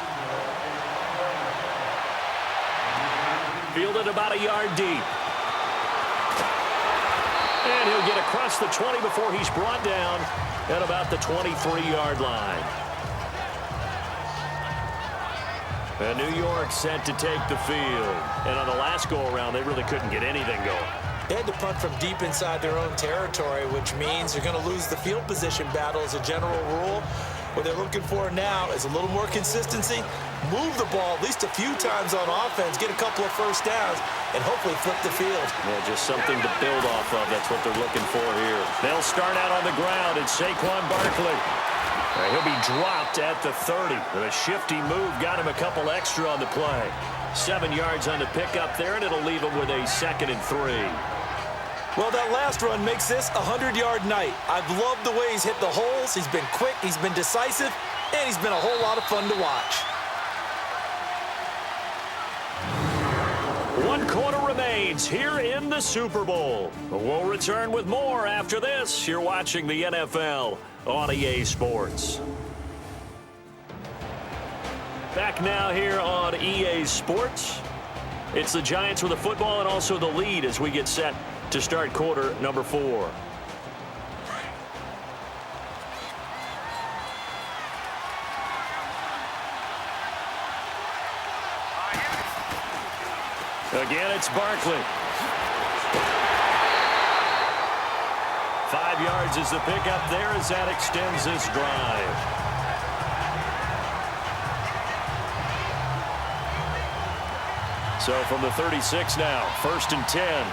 Fielded about a yard deep. And he'll get across the 20 before he's brought down at about the 23-yard line. And New York set to take the field. And on the last go-around, they really couldn't get anything going. They had to punt from deep inside their own territory, which means they're going to lose the field position battle as a general rule. What they're looking for now is a little more consistency, move the ball at least a few times on offense, get a couple of first downs, and hopefully flip the field. Yeah, just something to build off of. That's what they're looking for here. They'll start out on the ground. It's Saquon Barkley. He'll be dropped at the 30. A shifty move got him a couple extra on the play. 7 yards on the pickup there, and it'll leave him with a 2nd and 3. Well, that last run makes this a 100-yard night. I've loved the way he's hit the holes. He's been quick, he's been decisive, and he's been a whole lot of fun to watch. 1 quarter remains here in the Super Bowl. We'll return with more after this. You're watching the NFL on EA Sports. Back now here on EA Sports. It's the Giants with the football and also the lead as we get set to start quarter number 4. Again, it's Barkley. 5 yards is the pickup there as that extends this drive. So from the 36 now, 1st and 10.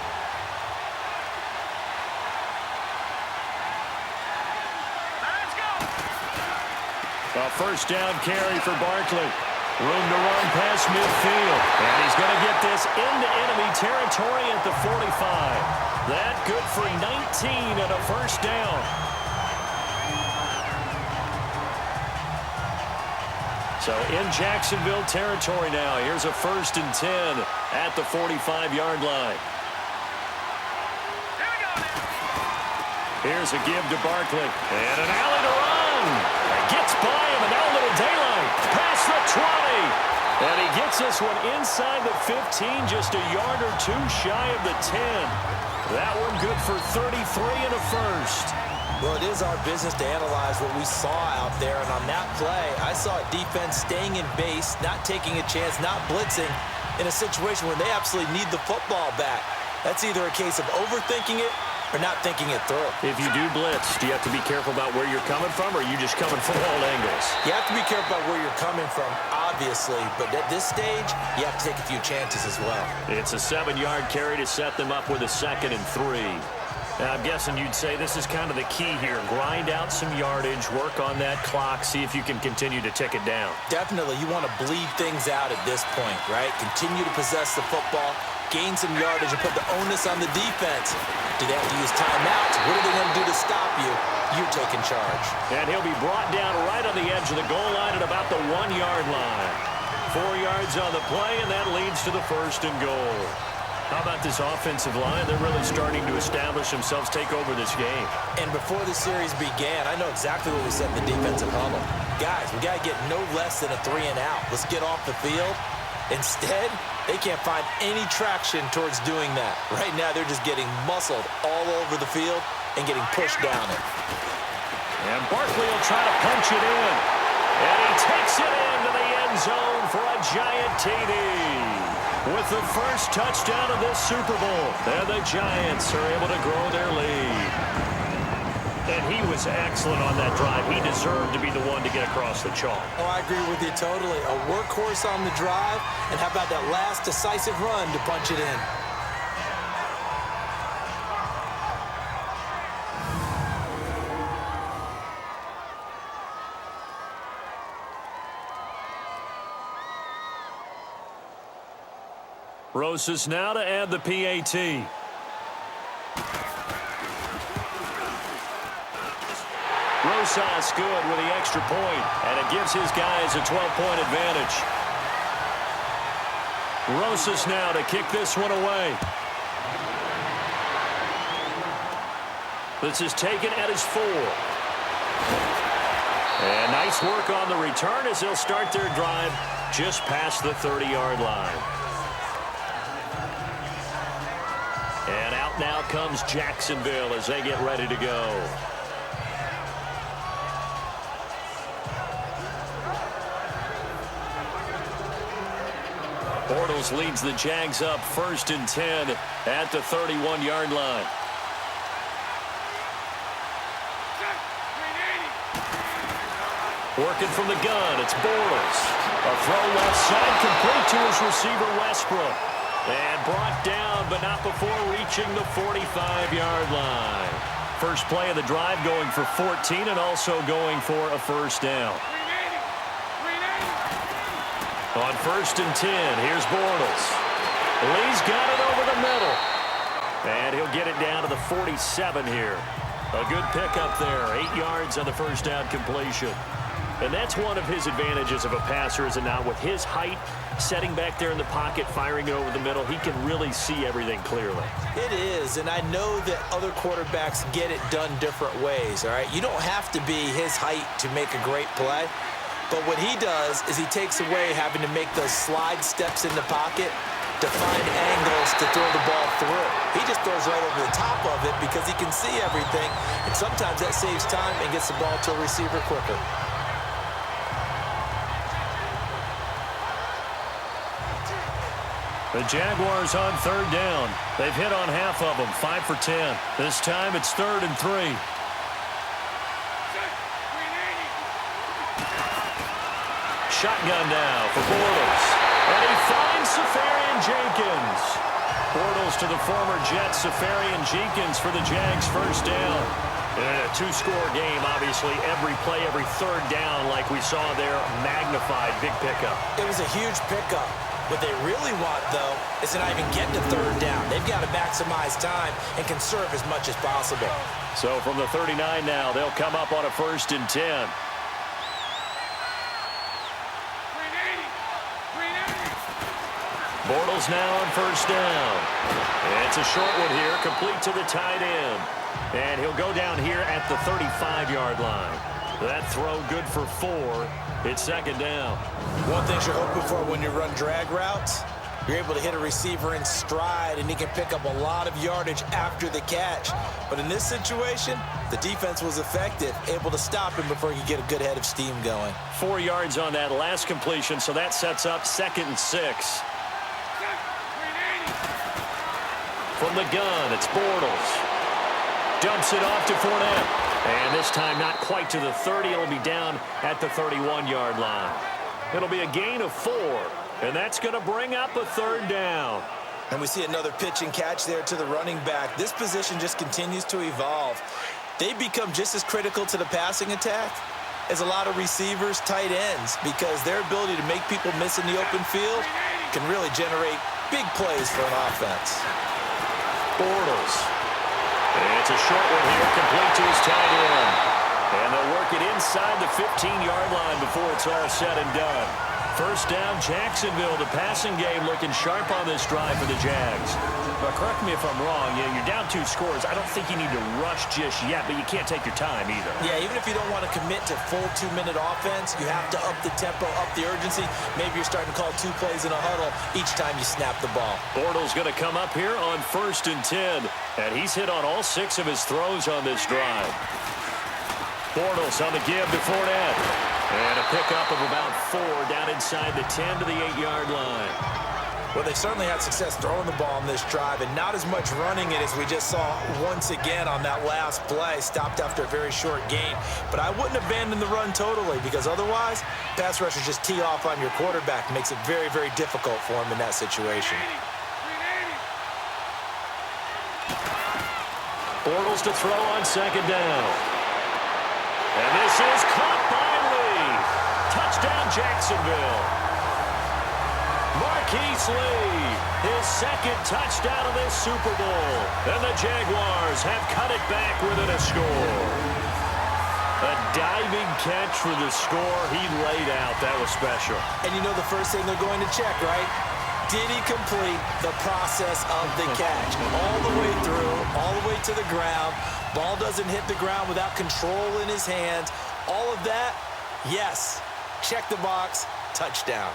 A first down carry for Barkley. Room to run past midfield. And he's going to get this into enemy territory at the 45. That good for 19 and a first down. So in Jacksonville territory now. Here's a 1st and 10 at the 45-yard line. Here's a give to Barkley. And an alley to run. Gets by him, and now a little daylight. Past the 20. And he gets this one inside the 15, just a yard or two shy of the 10. That one good for 33 and a first. Well, it is our business to analyze what we saw out there, and on that play, I saw a defense staying in base, not taking a chance, not blitzing, in a situation where they absolutely need the football back. That's either a case of overthinking it or not thinking it through. If you do blitz, do you have to be careful about where you're coming from, or are you just coming from all angles? You have to be careful about where you're coming from, obviously, but at this stage, you have to take a few chances as well. It's a 7-yard carry to set them up with a 2nd and 3. Now, I'm guessing you'd say this is kind of the key here. Grind out some yardage, work on that clock, see if you can continue to tick it down. Definitely, you want to bleed things out at this point, right? Continue to possess the football, gain some yardage, and put the onus on the defense. Do they have to use timeouts? What are they going to do to stop you? You're taking charge. And he'll be brought down right on the edge of the goal line at about the 1-yard line. 4 yards on the play, and that leads to the 1st and goal. How about this offensive line? They're really starting to establish themselves, take over this game. And before the series began, I know exactly what we said in the defensive huddle. Guys, we got to get no less than a 3-and-out. Let's get off the field. Instead, they can't find any traction towards doing that. Right now, they're just getting muscled all over the field and getting pushed down it. And Barkley will try to punch it in. And he takes it into the end zone for a giant TD. With the first touchdown of this Super Bowl, and the Giants are able to grow their lead. And he was excellent on that drive. He deserved to be the one to get across the chalk. Oh, I agree with you totally. A workhorse on the drive, and how about that last decisive run to punch it in? Rosas now to add the PAT. Rosas good with the extra point, and it gives his guys a 12-point advantage. Rosas now to kick this one away. This is taken at his 4. And nice work on the return as they'll start their drive just past the 30-yard line. And out now comes Jacksonville as they get ready to go. Bortles leads the Jags up 1st and 10 at the 31-yard line. Working from the gun, it's Bortles. A throw left side, complete to his receiver Westbrook. And brought down, but not before reaching the 45-yard line. First play of the drive going for 14 and also going for a 1st down. On 1st and 10, here's Bortles. Lee's got it over the middle. And he'll get it down to the 47 here. A good pickup there, 8 yards on the 1st down completion. And that's one of his advantages of a passer, is it not? With his height, setting back there in the pocket, firing it over the middle, he can really see everything clearly. It is, and I know that other quarterbacks get it done different ways, all right? You don't have to be his height to make a great play. But what he does is he takes away having to make those slide steps in the pocket to find angles to throw the ball through. He just throws right over the top of it because he can see everything, and sometimes that saves time and gets the ball to a receiver quicker. The Jaguars on 3rd down. They've hit on half of them, 5 for 10. This time it's 3rd and 3. Shotgun now for Bortles. And he finds Safarian-Jenkins. Bortles to the former Jet, Safarian-Jenkins for the Jags' 1st down. In a 2-score game, obviously, every play, every 3rd down, like we saw there, magnified, big pickup. It was a huge pickup. What they really want, though, is to not even get to 3rd down. They've got to maximize time and conserve as much as possible. So from the 39 now, they'll come up on a 1st and 10. Bortles now on 1st down. It's a short one here, complete to the tight end. And he'll go down here at the 35-yard line. That throw good for 4. It's 2nd down. One thing you're hoping for when you run drag routes, you're able to hit a receiver in stride, and he can pick up a lot of yardage after the catch. But in this situation, the defense was effective, able to stop him before he could get a good head of steam going. 4 yards on that last completion, so that sets up 2nd and 6. From the gun, it's Bortles. Dumps it off to Fournette. And this time not quite to the 30. It'll be down at the 31-yard line. It'll be a gain of 4. And that's going to bring up a 3rd down. And we see another pitch and catch there to the running back. This position just continues to evolve. They become just as critical to the passing attack as a lot of receivers, tight ends, because their ability to make people miss in the open field can really generate big plays for an offense. Bortles. It's a short one here, complete to his tight end. And they'll work it inside the 15-yard line before it's all said and done. First down, Jacksonville. The passing game looking sharp on this drive for the Jags. But correct me if I'm wrong. You're down 2 scores. I don't think you need to rush just yet, but you can't take your time either. Yeah, even if you don't want to commit to full 2-minute offense, you have to up the tempo, up the urgency. Maybe you're starting to call 2 plays in a huddle each time you snap the ball. Bortles going to come up here on 1st and 10, and he's hit on all 6 of his throws on this drive. Bortles on the give to Fournette. And a pickup of about 4 down inside the 10 to the 8-yard line. Well, they've certainly had success throwing the ball on this drive and not as much running it as we just saw once again on that last play. Stopped after a very short gain. But I wouldn't abandon the run totally, because otherwise, pass rushers just tee off on your quarterback. Makes it very, very difficult for him in that situation. Bortles to throw on 2nd down. And this is caught by Lee. Touchdown, Jacksonville. Marquise Lee, his 2nd touchdown of this Super Bowl. And the Jaguars have cut it back within a score. A diving catch for the score. He laid out. That was special. And you know the first thing they're going to check, right? Did he complete the process of the catch? All the way through, all the way to the ground. Ball doesn't hit the ground without control in his hands. All of that, yes. Check the box, touchdown.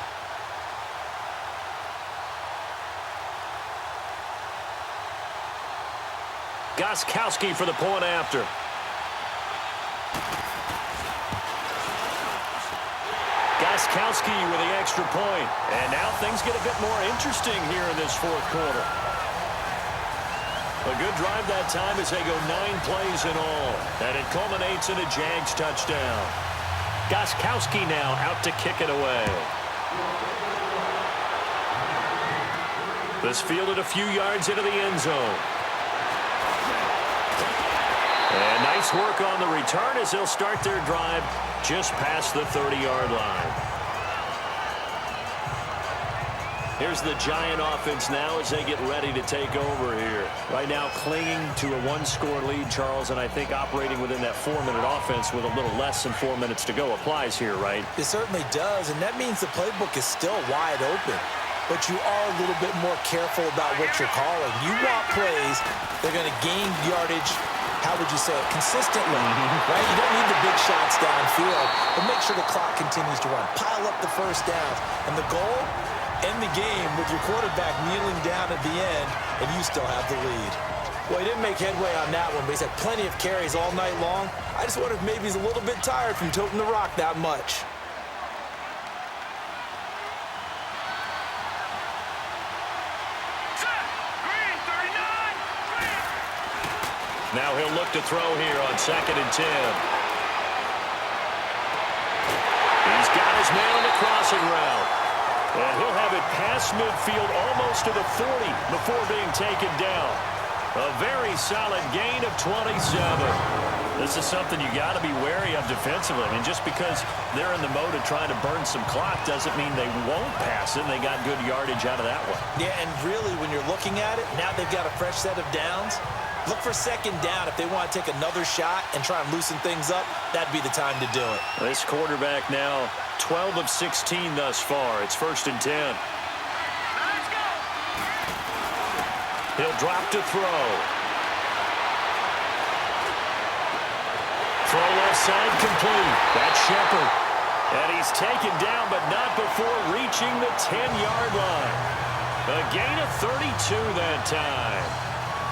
Gostkowski for the point after. Gostkowski with the extra point. And now things get a bit more interesting here in this 4th quarter. A good drive that time as they go 9 plays in all. And it culminates in a Jags touchdown. Gostkowski now out to kick it away. This fielded a few yards into the end zone. And nice work on the return as they'll start their drive just past the 30-yard line. Here's the Giant offense now as they get ready to take over here. Right now clinging to a 1-score lead, Charles, and I think operating within that 4-minute offense with a little less than 4 minutes to go applies here, right? It certainly does, and that means the playbook is still wide open. But you are a little bit more careful about what you're calling. You want plays that are going to gain yardage, how would you say it, consistently, right? You don't need the big shots downfield, but make sure the clock continues to run. Pile up the first downs. And the goal, end the game with your quarterback kneeling down at the end, and you still have the lead. Well, he didn't make headway on that one, but he's had plenty of carries all night long. I just wonder if maybe he's a little bit tired from toting the rock that much. Now he'll look to throw here on 2nd and 10. He's got his man on the crossing route. And he'll have it past midfield almost to the 40 before being taken down. A very solid gain of 27. This is something you got to be wary of defensively. I mean, just because they're in the mode of trying to burn some clock doesn't mean they won't pass it. They got good yardage out of that one. Yeah, and really, when you're looking at it, now they've got a fresh set of downs. Look for 2nd down. If they want to take another shot and try and loosen things up, that'd be the time to do it. This quarterback now 12 of 16 thus far. It's 1st and 10. Let's go. He'll drop to throw. Throw left side complete. That's Shepard. And he's taken down, but not before reaching the 10-yard line. A gain of 32 that time.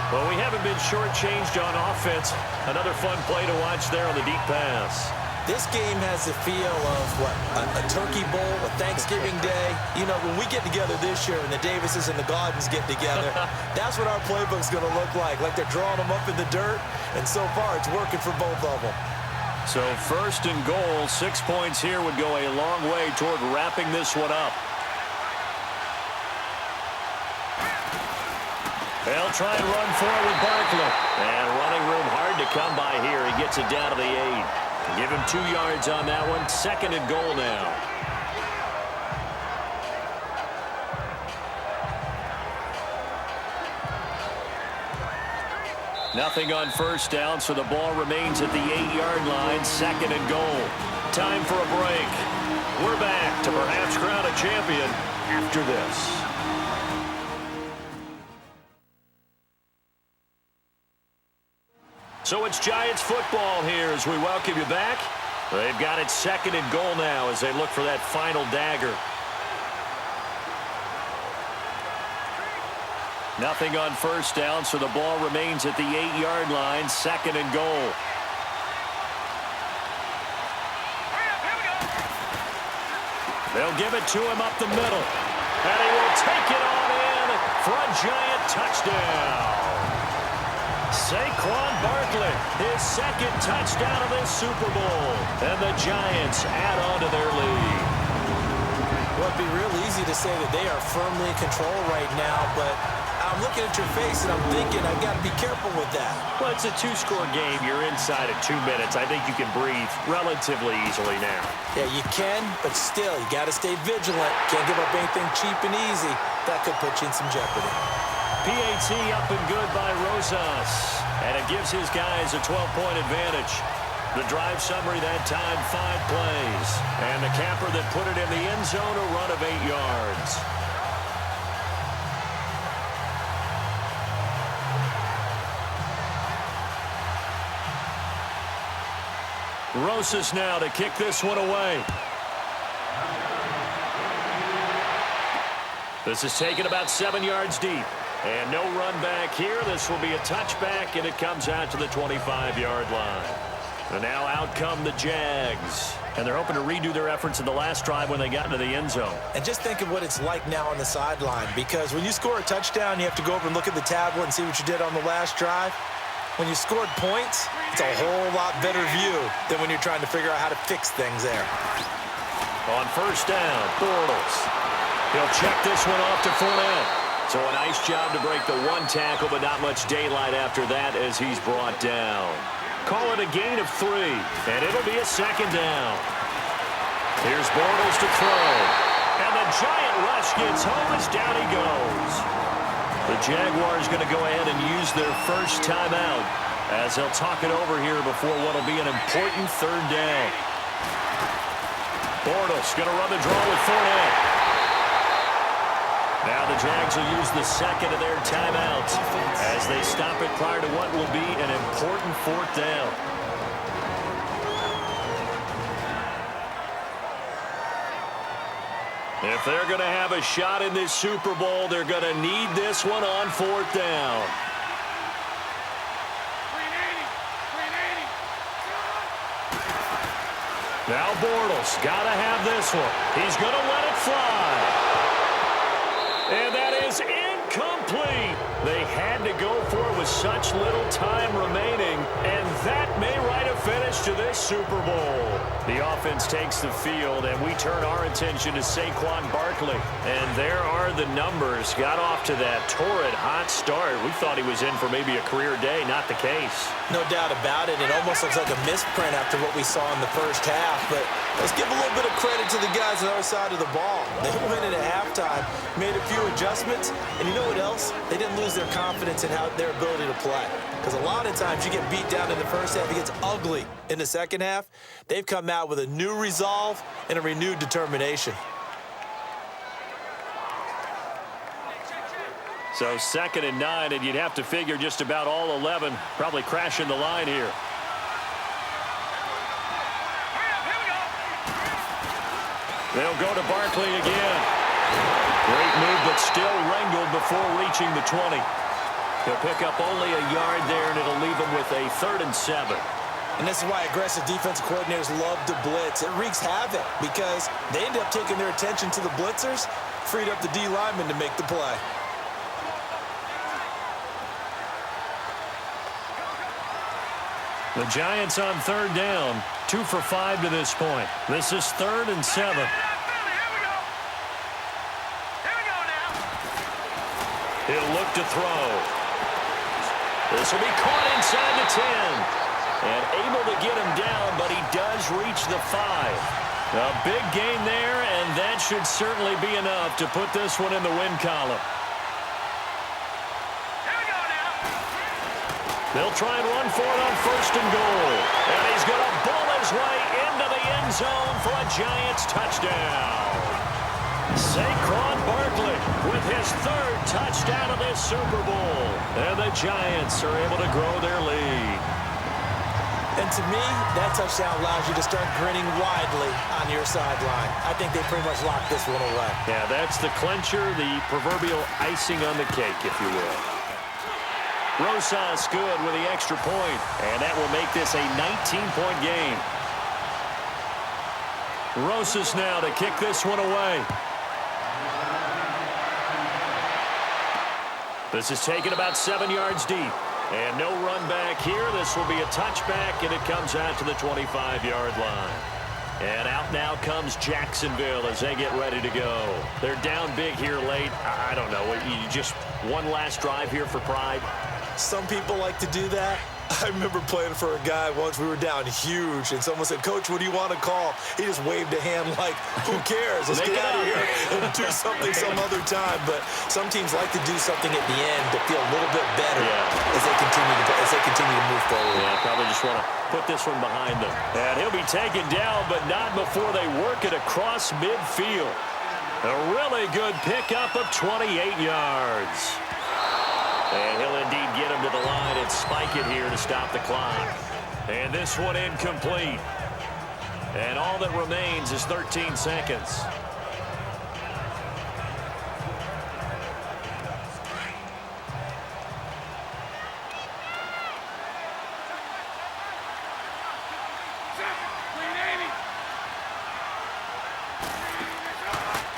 Well, we haven't been shortchanged on offense. Another fun play to watch there on the deep pass. This game has the feel of, what, a turkey bowl, a Thanksgiving day. You know, when we get together this year and the Davises and the Gardens get together, that's what our playbook's going to look like they're drawing them up in the dirt, and so far it's working for both of them. So 1st and goal, 6 points here would go a long way toward wrapping this one up. They'll try and run for it with Barkley. And running room hard to come by here. He gets it down to the 8. Give him 2 yards on that one. 2nd and goal now. Nothing on first down, so the ball remains at the 8-yard line. 2nd and goal. Time for a break. We're back to perhaps crown a champion after this. So it's Giants football here as we welcome you back. They've got it 2nd and goal now as they look for that final dagger. Nothing on first down, so the ball remains at the 8-yard line. 2nd and goal. They'll give it to him up the middle. And he will take it on in for a Giant touchdown. Saquon Barkley, his 2nd touchdown of this Super Bowl. And the Giants add on to their lead. Well, it'd be real easy to say that they are firmly in control right now, but I'm looking at your face and I'm thinking I've got to be careful with that. Well, it's a 2-score game. You're inside of 2 minutes. I think you can breathe relatively easily now. Yeah, you can, but still, you got to stay vigilant. Can't give up anything cheap and easy. That could put you in some jeopardy. PAT up and good by Rosas. And it gives his guys a 12-point advantage. The drive summary that time, 5 plays. And the capper that put it in the end zone, a run of 8 yards. Rosas now to kick this one away. This is taken about 7 yards deep. And no run back here. This will be a touchback, and it comes out to the 25-yard line. And now out come the Jags. And they're hoping to redo their efforts in the last drive when they got into the end zone. And just think of what it's like now on the sideline, because when you score a touchdown, you have to go over and look at the tablet and see what you did on the last drive. When you scored points, it's a whole lot better view than when you're trying to figure out how to fix things there. On first down, Bortles. He'll check this one off to Fournette. So a nice job to break the 1 tackle, but not much daylight after that as he's brought down. Call it a gain of 3, and it'll be a 2nd down. Here's Bortles to throw. And the Giant rush gets home as down he goes. The Jaguars going to go ahead and use their first timeout as they'll talk it over here before what will be an important 3rd down. Bortles going to run the draw with Fournette. Now the Jags will use the 2nd of their timeouts as they stop it prior to what will be an important 4th down. If they're going to have a shot in this Super Bowl, they're going to need this one on 4th down. Now Bortles got to have this one. He's going to let it fly. And that is incomplete. They had to go for it with such little time remaining, and that may write a finish to this Super Bowl. The offense takes the field, and we turn our attention to Saquon Barkley. And there are the numbers. Got off to that torrid hot start. We thought he was in for maybe a career day. Not the case. No doubt about it. It almost looks like a misprint after what we saw in the first half, but let's give a little bit of credit to the guys on the other side of the ball. They went in at halftime, made a few adjustments, and you know what else? They didn't lose their confidence in their ability to play. Because a lot of times you get beat down in the first half, it gets ugly in the second half. They've come out with a new resolve and a renewed determination. So 2nd and 9, and you'd have to figure just about all 11 probably crashing the line here. They'll go to Barkley again. Great move, but still wrangled before reaching the 20. He'll pick up only a yard there, and it'll leave him with a 3rd and 7. And this is why aggressive defensive coordinators love to blitz. It wreaks havoc because they end up taking their attention to the blitzers, freed up the D lineman to make the play. The Giants on 3rd down, 2 for 5 to this point. This is 3rd and 7. He'll look to throw. This will be caught inside the 10. And able to get him down, but he does reach the 5. A big gain there, and that should certainly be enough to put this one in the win column. Here we go now. They'll try and run for it on 1st and goal. And he's going to bull his way into the end zone for a Giants touchdown. Saquon Barkley with his 3rd touchdown of this Super Bowl. And the Giants are able to grow their lead. And to me, that touchdown allows you to start grinning widely on your sideline. I think they pretty much locked this one away. Yeah, that's the clincher, the proverbial icing on the cake, if you will. Rosas good with the extra point, and that will make this a 19-point game. Rosas now to kick this one away. This is taken about 7 yards deep. And no run back here. This will be a touchback, and it comes out to the 25-yard line. And out now comes Jacksonville as they get ready to go. They're down big here late. I don't know. You just one last drive here for pride? Some people like to do that. I remember playing for a guy once. We were down huge, and someone said, "Coach, what do you want to call?" He just waved a hand like, "Who cares? Let's get out of here and do something some other time." But some teams like to do something at the end to feel a little bit better as they continue to move forward. Yeah, probably just want to put this one behind them. And he'll be taken down, but not before they work it across midfield. A really good pickup of 28 yards. And he'll indeed get him to the line and spike it here to stop the clock. And this one incomplete. And all that remains is 13 seconds.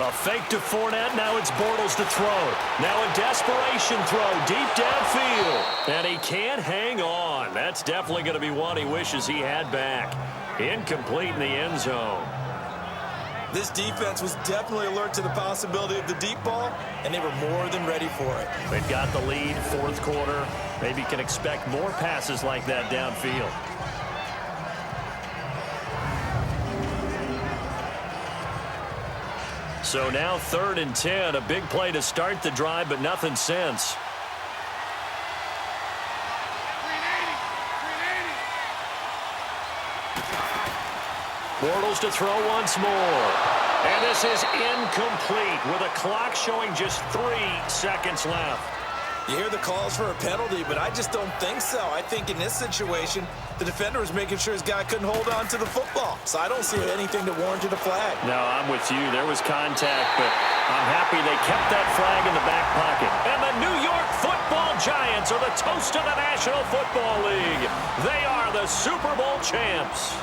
A fake to Fournette. Now it's Bortles to throw. Now a desperation throw deep downfield. And he can't hang on. That's definitely going to be one he wishes he had back. Incomplete in the end zone. This defense was definitely alert to the possibility of the deep ball, and they were more than ready for it. They've got the lead, 4th quarter. Maybe can expect more passes like that downfield. So now 3rd and 10, a big play to start the drive, but nothing since. Bortles to throw once more. And this is incomplete with a clock showing just 3 seconds left. You hear the calls for a penalty, but I just don't think so. I think in this situation, the defender was making sure his guy couldn't hold on to the football. So I don't see anything that warranted a flag. No, I'm with you. There was contact, but I'm happy they kept that flag in the back pocket. And the New York Football Giants are the toast of the National Football League. They are the Super Bowl champs.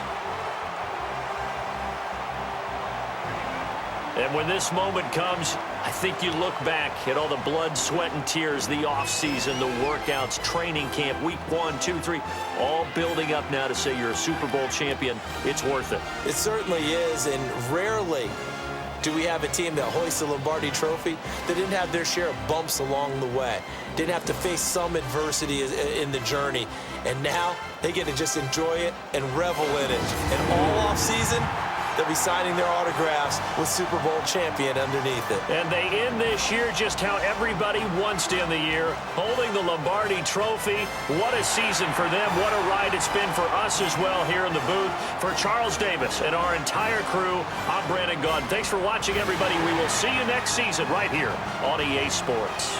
And when this moment comes, I think you look back at all the blood, sweat, and tears, the offseason, the workouts, training camp, week 1, 2, 3, all building up now to say you're a Super Bowl champion. It's worth it. It certainly is, and rarely do we have a team that hoists the Lombardi Trophy that didn't have their share of bumps along the way, didn't have to face some adversity in the journey, and now they get to just enjoy it and revel in it. And all offseason, they'll be signing their autographs with Super Bowl champion underneath it. And they end this year just how everybody wants to end the year, holding the Lombardi Trophy. What a season for them. What a ride it's been for us as well here in the booth. For Charles Davis and our entire crew, I'm Brandon Gaudin. Thanks for watching, everybody. We will see you next season right here on EA Sports.